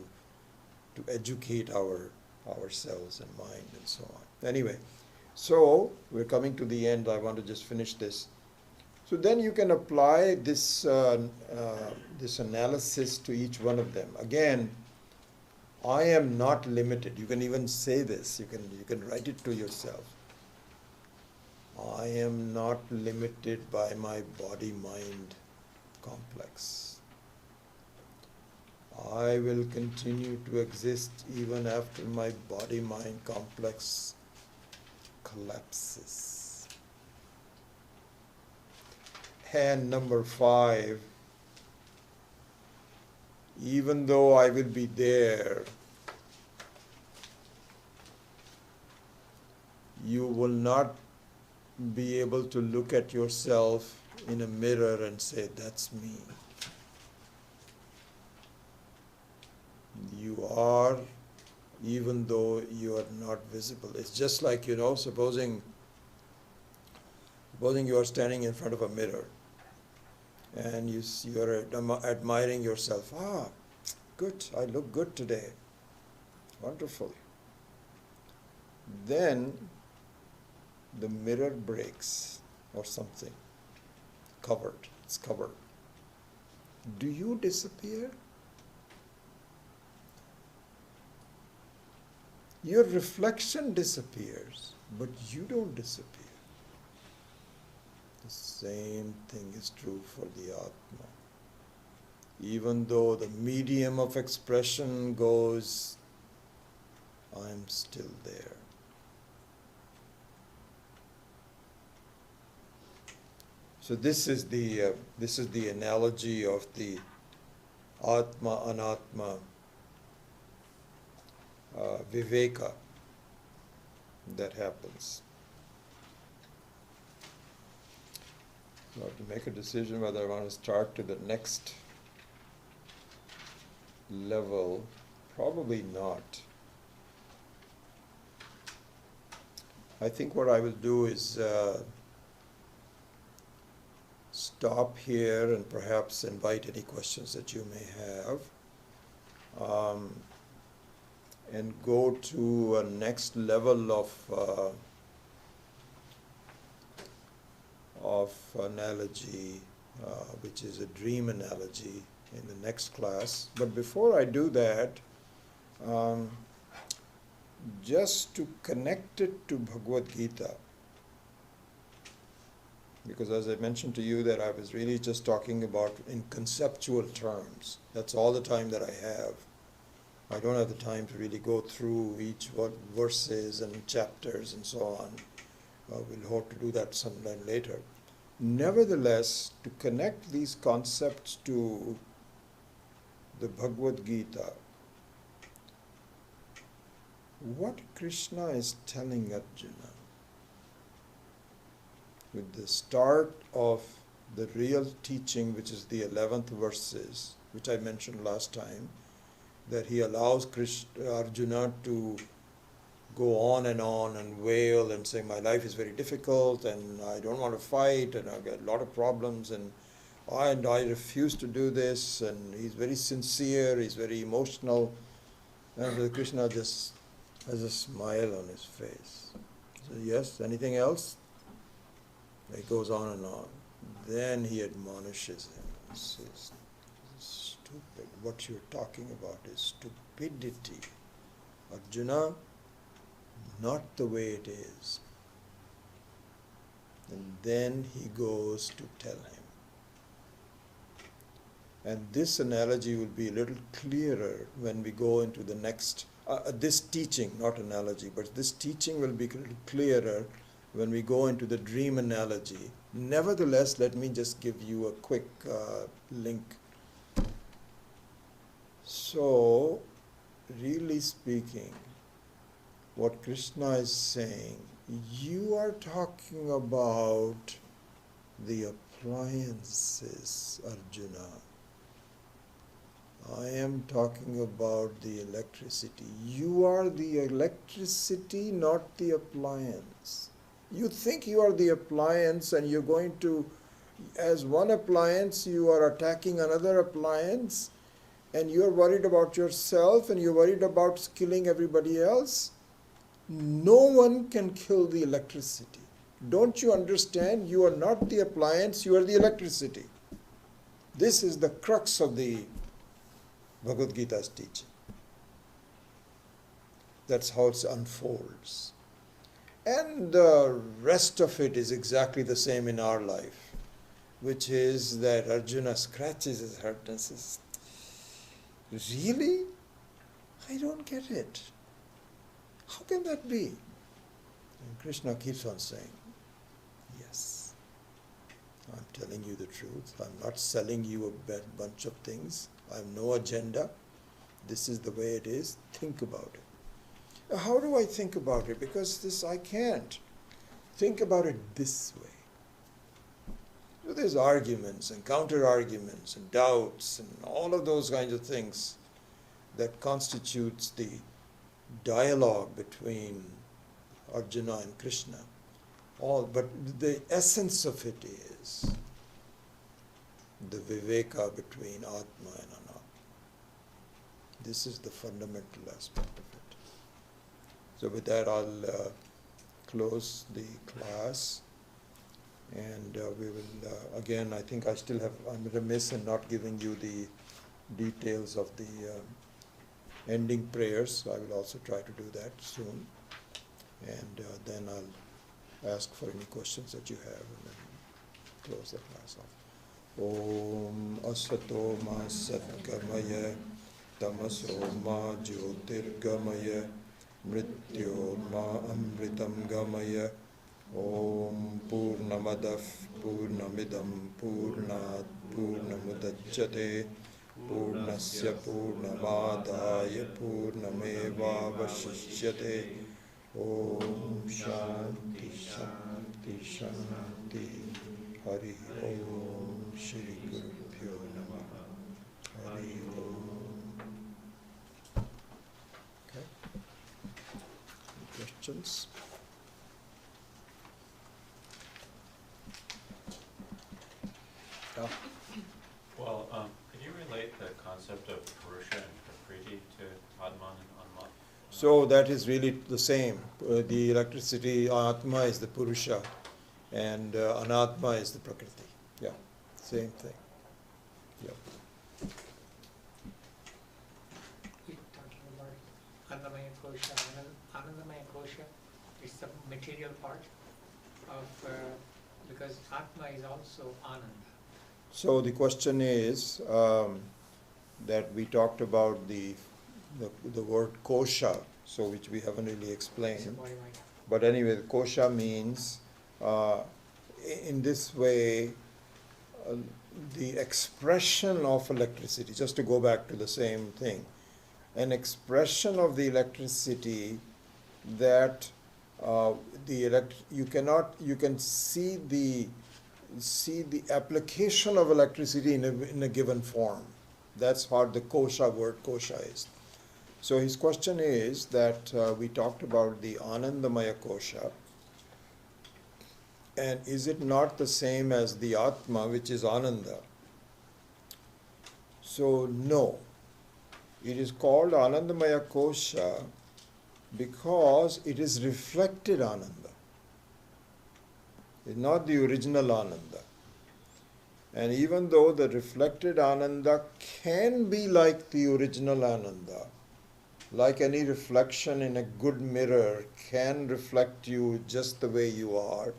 [SPEAKER 1] educate ourselves and mind and so on. Anyway, so we're coming to the end. I want to just finish this. So then you can apply this this analysis to each one of them. Again, I am not limited. You can even say this. You can write it to yourself. I am not limited by my body-mind complex. I will continue to exist even after my body-mind complex collapses. And number 5, even though I will be there, you will not be able to look at yourself in a mirror and say, that's me. You are, even though you are not visible. It's just like, supposing you are standing in front of a mirror and you are admiring yourself. Good, I look good today. Wonderful. Then the mirror breaks or something. It's covered. Do you disappear? Your reflection disappears, but you don't disappear. The same thing is true for the Atma. Even though the medium of expression goes, I'm still there. So this is the analogy of the Atma Anatma Viveka that happens. So I have to make a decision whether I want to start to the next level. Probably not. I think what I will do is stop here and perhaps invite any questions that you may have, and go to a next level of analogy, which is a dream analogy, in the next class. But before I do that, just to connect it to Bhagavad Gita, because as I mentioned to you that I was really just talking about in conceptual terms. That's all the time that I have. I don't have the time to really go through each verses and chapters and so on. We'll hope to do that sometime later. Nevertheless, to connect these concepts to the Bhagavad Gita, what Krishna is telling Arjuna with the start of the real teaching, which is the 11th verses, which I mentioned last time, that he allows Arjuna to go on and wail and say, my life is very difficult and I don't want to fight and I've got a lot of problems and I refuse to do this, and he's very sincere, he's very emotional, and Krishna just has a smile on his face. So yes, anything else? He goes on and on. Then he admonishes him and says, stupid, what you're talking about is stupidity. Arjuna, not the way it is. And then he goes to tell him. And this analogy will be a little clearer when we go into the next, this teaching, not analogy, but this teaching will be a little clearer when we go into the dream analogy. Nevertheless, let me just give you a quick link. So, really speaking, what Krishna is saying, you are talking about the appliances, Arjuna. I am talking about the electricity. You are the electricity, not the appliance. You think you are the appliance and you're going to, as one appliance, you are attacking another appliance and you're worried about yourself and you're worried about killing everybody else. No one can kill the electricity. Don't you understand? You are not the appliance, you are the electricity. This is the crux of the Bhagavad Gita's teaching. That's how it unfolds. And the rest of it is exactly the same in our life, which is that Arjuna scratches his heart and says, really? I don't get it. How can that be? And Krishna keeps on saying, yes, I'm telling you the truth. I'm not selling you a bunch of things. I have no agenda. This is the way it is. Think about it. How do I think about it? Because this I can't. Think about it this way. So there's arguments and counter-arguments and doubts and all of those kinds of things that constitutes the dialogue between Arjuna and Krishna. But the essence of it is the viveka between Atma and Anatma. This is the fundamental aspect of it. So with that, I'll close the class. And we will, again, I think I'm remiss in not giving you the details of the ending prayers. I will also try to do that soon. And then I'll ask for any questions that you have and then close the class off. Om Asato Ma Satgamaya Tamaso Ma Jyotirgamaya Mrityo Ma Amritam Gamaya Om Purnamadav Purnamidam Purnat Purnamudachyate Purnasya Purnamadaya Purnameva Vashishyate Om Shanti Shanti Shanti Hari Om Shri Gurubhyo Namah Hari Om. Okay. Any questions?
[SPEAKER 2] Well, could you relate the concept of Purusha and Prakriti to Atman and Anma?
[SPEAKER 1] So that is really the same. The electricity, Atma is the Purusha and Anatma is the Prakriti. Yeah, same thing. Yeah.
[SPEAKER 3] We're talking about Annamaya Kosha. Anandamaya Kosha is the material part of, because Atma is also Ananda.
[SPEAKER 1] So the question is that we talked about the word kosha, so which we haven't really explained. But anyway, the kosha means in this way the expression of electricity. Just to go back to the same thing, an expression of the electricity that you can see the application of electricity in a given form. That's what the kosha word kosha is. So his question is that we talked about the Anandamaya kosha, and is it not the same as the Atma, which is Ananda? So no, it is called Anandamaya kosha because it is reflected Ananda. It's not the original Ananda. And even though the reflected Ananda can be like the original Ananda, like any reflection in a good mirror can reflect you just the way you are,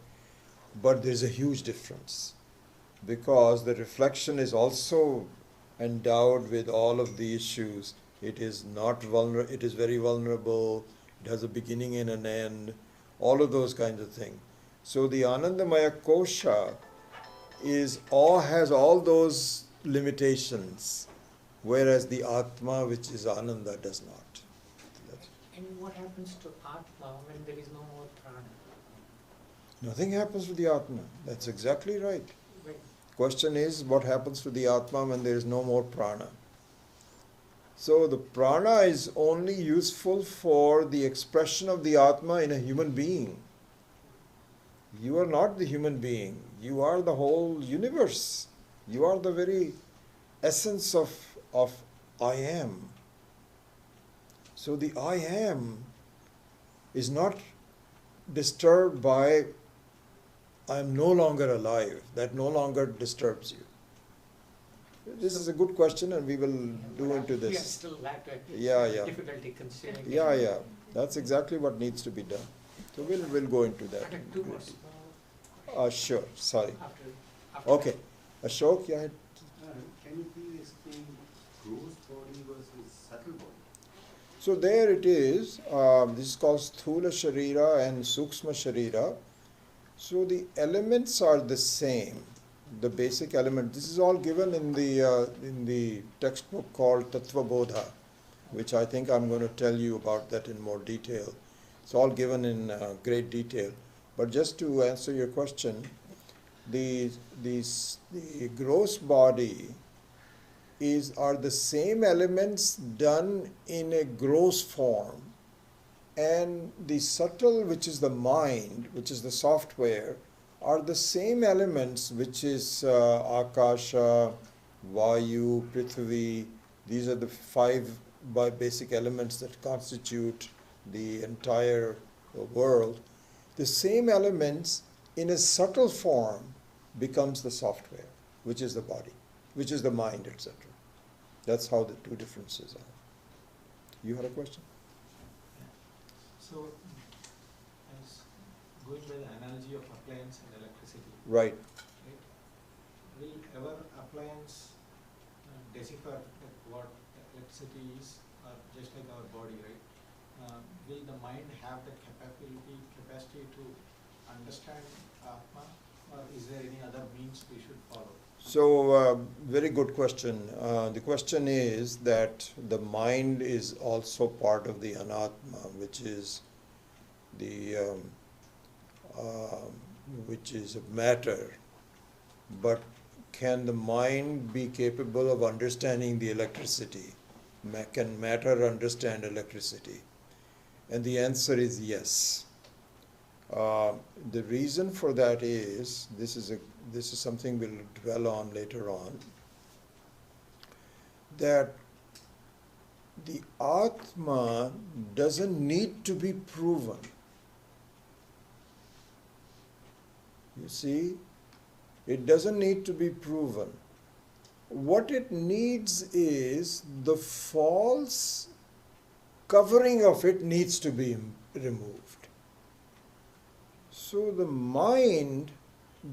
[SPEAKER 1] but there's a huge difference because the reflection is also endowed with all of the issues. It is not vulnerable, it is very vulnerable, it has a beginning and an end, all of those kinds of things. So the Anandamaya kosha has all those limitations, whereas the Atma, which is Ananda, does not.
[SPEAKER 3] And what happens to Atma when there is no more prana?
[SPEAKER 1] Nothing happens to the Atma. That's exactly right.
[SPEAKER 3] Right.
[SPEAKER 1] Question is, what happens to the Atma when there is no more prana? So the prana is only useful for the expression of the Atma in a human being. You are not the human being. You are the whole universe. You are the very essence of I am. So the I am is not disturbed by I am no longer alive. That no longer disturbs you. This is a good question, and we will do into
[SPEAKER 3] We are
[SPEAKER 1] this.
[SPEAKER 3] still lack
[SPEAKER 1] Yeah.
[SPEAKER 3] difficulty conceiving.
[SPEAKER 1] Yeah. That's exactly what needs to be done. So we'll go into that.
[SPEAKER 3] I think two more small
[SPEAKER 1] Sure. Sorry.
[SPEAKER 3] after
[SPEAKER 1] Okay. Ashok, yeah.
[SPEAKER 4] Can you please explain gross body versus subtle body?
[SPEAKER 1] So there it is. This is called Sthula Sharira and Sukshma Sharira. So the elements are the same. The basic element. This is all given in the textbook called Tattva Bodha, which I think I'm going to tell you about that in more detail. It's all given in great detail. But just to answer your question, the gross body are the same elements done in a gross form, and the subtle, which is the mind, which is the software, are the same elements, which is Akasha, Vayu, Prithvi. These are the 5 basic elements that constitute the entire world. The same elements in a subtle form becomes the software, which is the body, which is the mind, etc. That's how the two differences are. You had a question?
[SPEAKER 5] So, as going by the analogy of appliance and electricity,
[SPEAKER 1] Right.
[SPEAKER 5] right? Will ever appliance decipher what electricity is, or just like our body, right? Will the mind have that capacity to understand Atma, or is there any other means we should follow?
[SPEAKER 1] So, very good question. The question is that the mind is also part of the anatma, which is matter. But can the mind be capable of understanding the electricity? Can matter understand electricity? And the answer is yes. The reason for that is this is something we'll dwell on later on, that the Atma doesn't need to be proven. You see, it doesn't need to be proven. What it needs is the false covering of it needs to be removed. So the mind,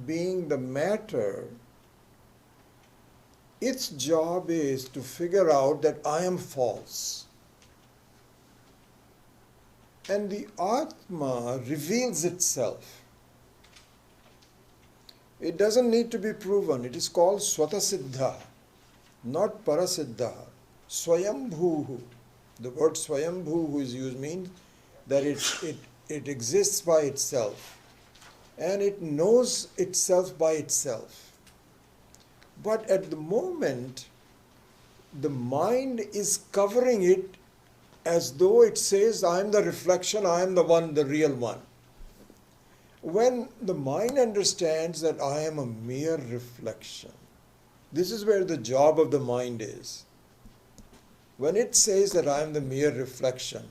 [SPEAKER 1] being the matter, its job is to figure out that I am false. And the Atma reveals itself. It doesn't need to be proven. It is called Swatasiddha, not Parasiddha. Swayambhu. The word Swayambhu is used means that it exists by itself and it knows itself by itself. But at the moment, the mind is covering it as though it says, I am the reflection, I am the one, the real one. When the mind understands that I am a mere reflection, this is where the job of the mind is. When it says that I am the mere reflection,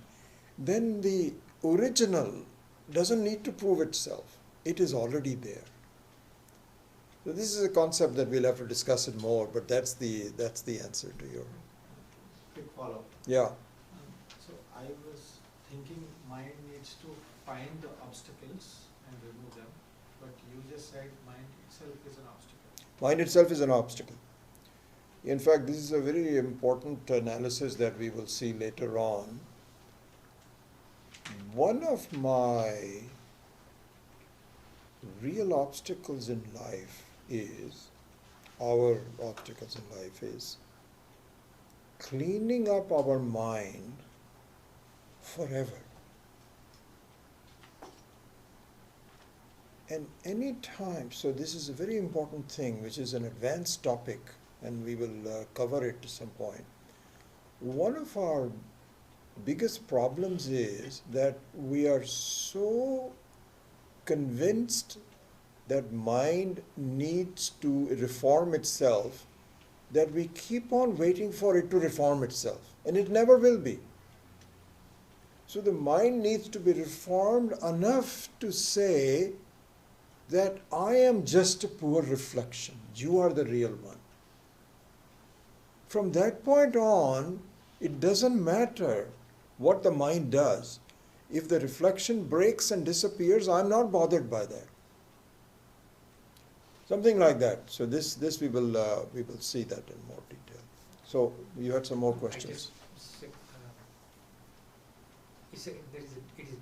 [SPEAKER 1] then the original doesn't need to prove itself. It is already there. So this is a concept that we'll have to discuss it more, but that's the answer to your.
[SPEAKER 5] Quick follow.
[SPEAKER 1] Yeah.
[SPEAKER 5] So I was thinking mind needs to find the obstacles and remove them, but you just said mind itself is an obstacle.
[SPEAKER 1] Mind itself is an obstacle. In fact, this is a very important analysis that we will see later on. One of my real obstacles in life is, our obstacles in life is cleaning up our mind forever. And any time, so this is a very important thing, which is an advanced topic, and we will cover it at some point. one of our biggest problems is that we are so convinced that mind needs to reform itself that we keep on waiting for it to reform itself, and it never will be. So the mind needs to be reformed enough to say that I am just a poor reflection, you are the real one. From that point on, it doesn't matter what the mind does. If the reflection breaks and disappears, I'm not bothered by that. Something like that. So this we will see that in more detail. So you had some more questions.
[SPEAKER 3] You say it is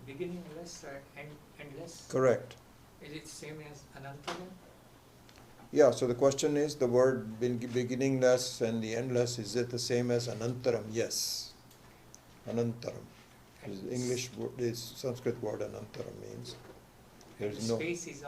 [SPEAKER 3] beginningless and endless.
[SPEAKER 1] Correct.
[SPEAKER 3] Is it same as Anantara?
[SPEAKER 1] Yeah, so the question is the word beginningless and the endless, is it the same as Anantaram? Yes. Anantaram. Is English word, is Sanskrit word Anantaram means.
[SPEAKER 3] And
[SPEAKER 1] There's no
[SPEAKER 3] space is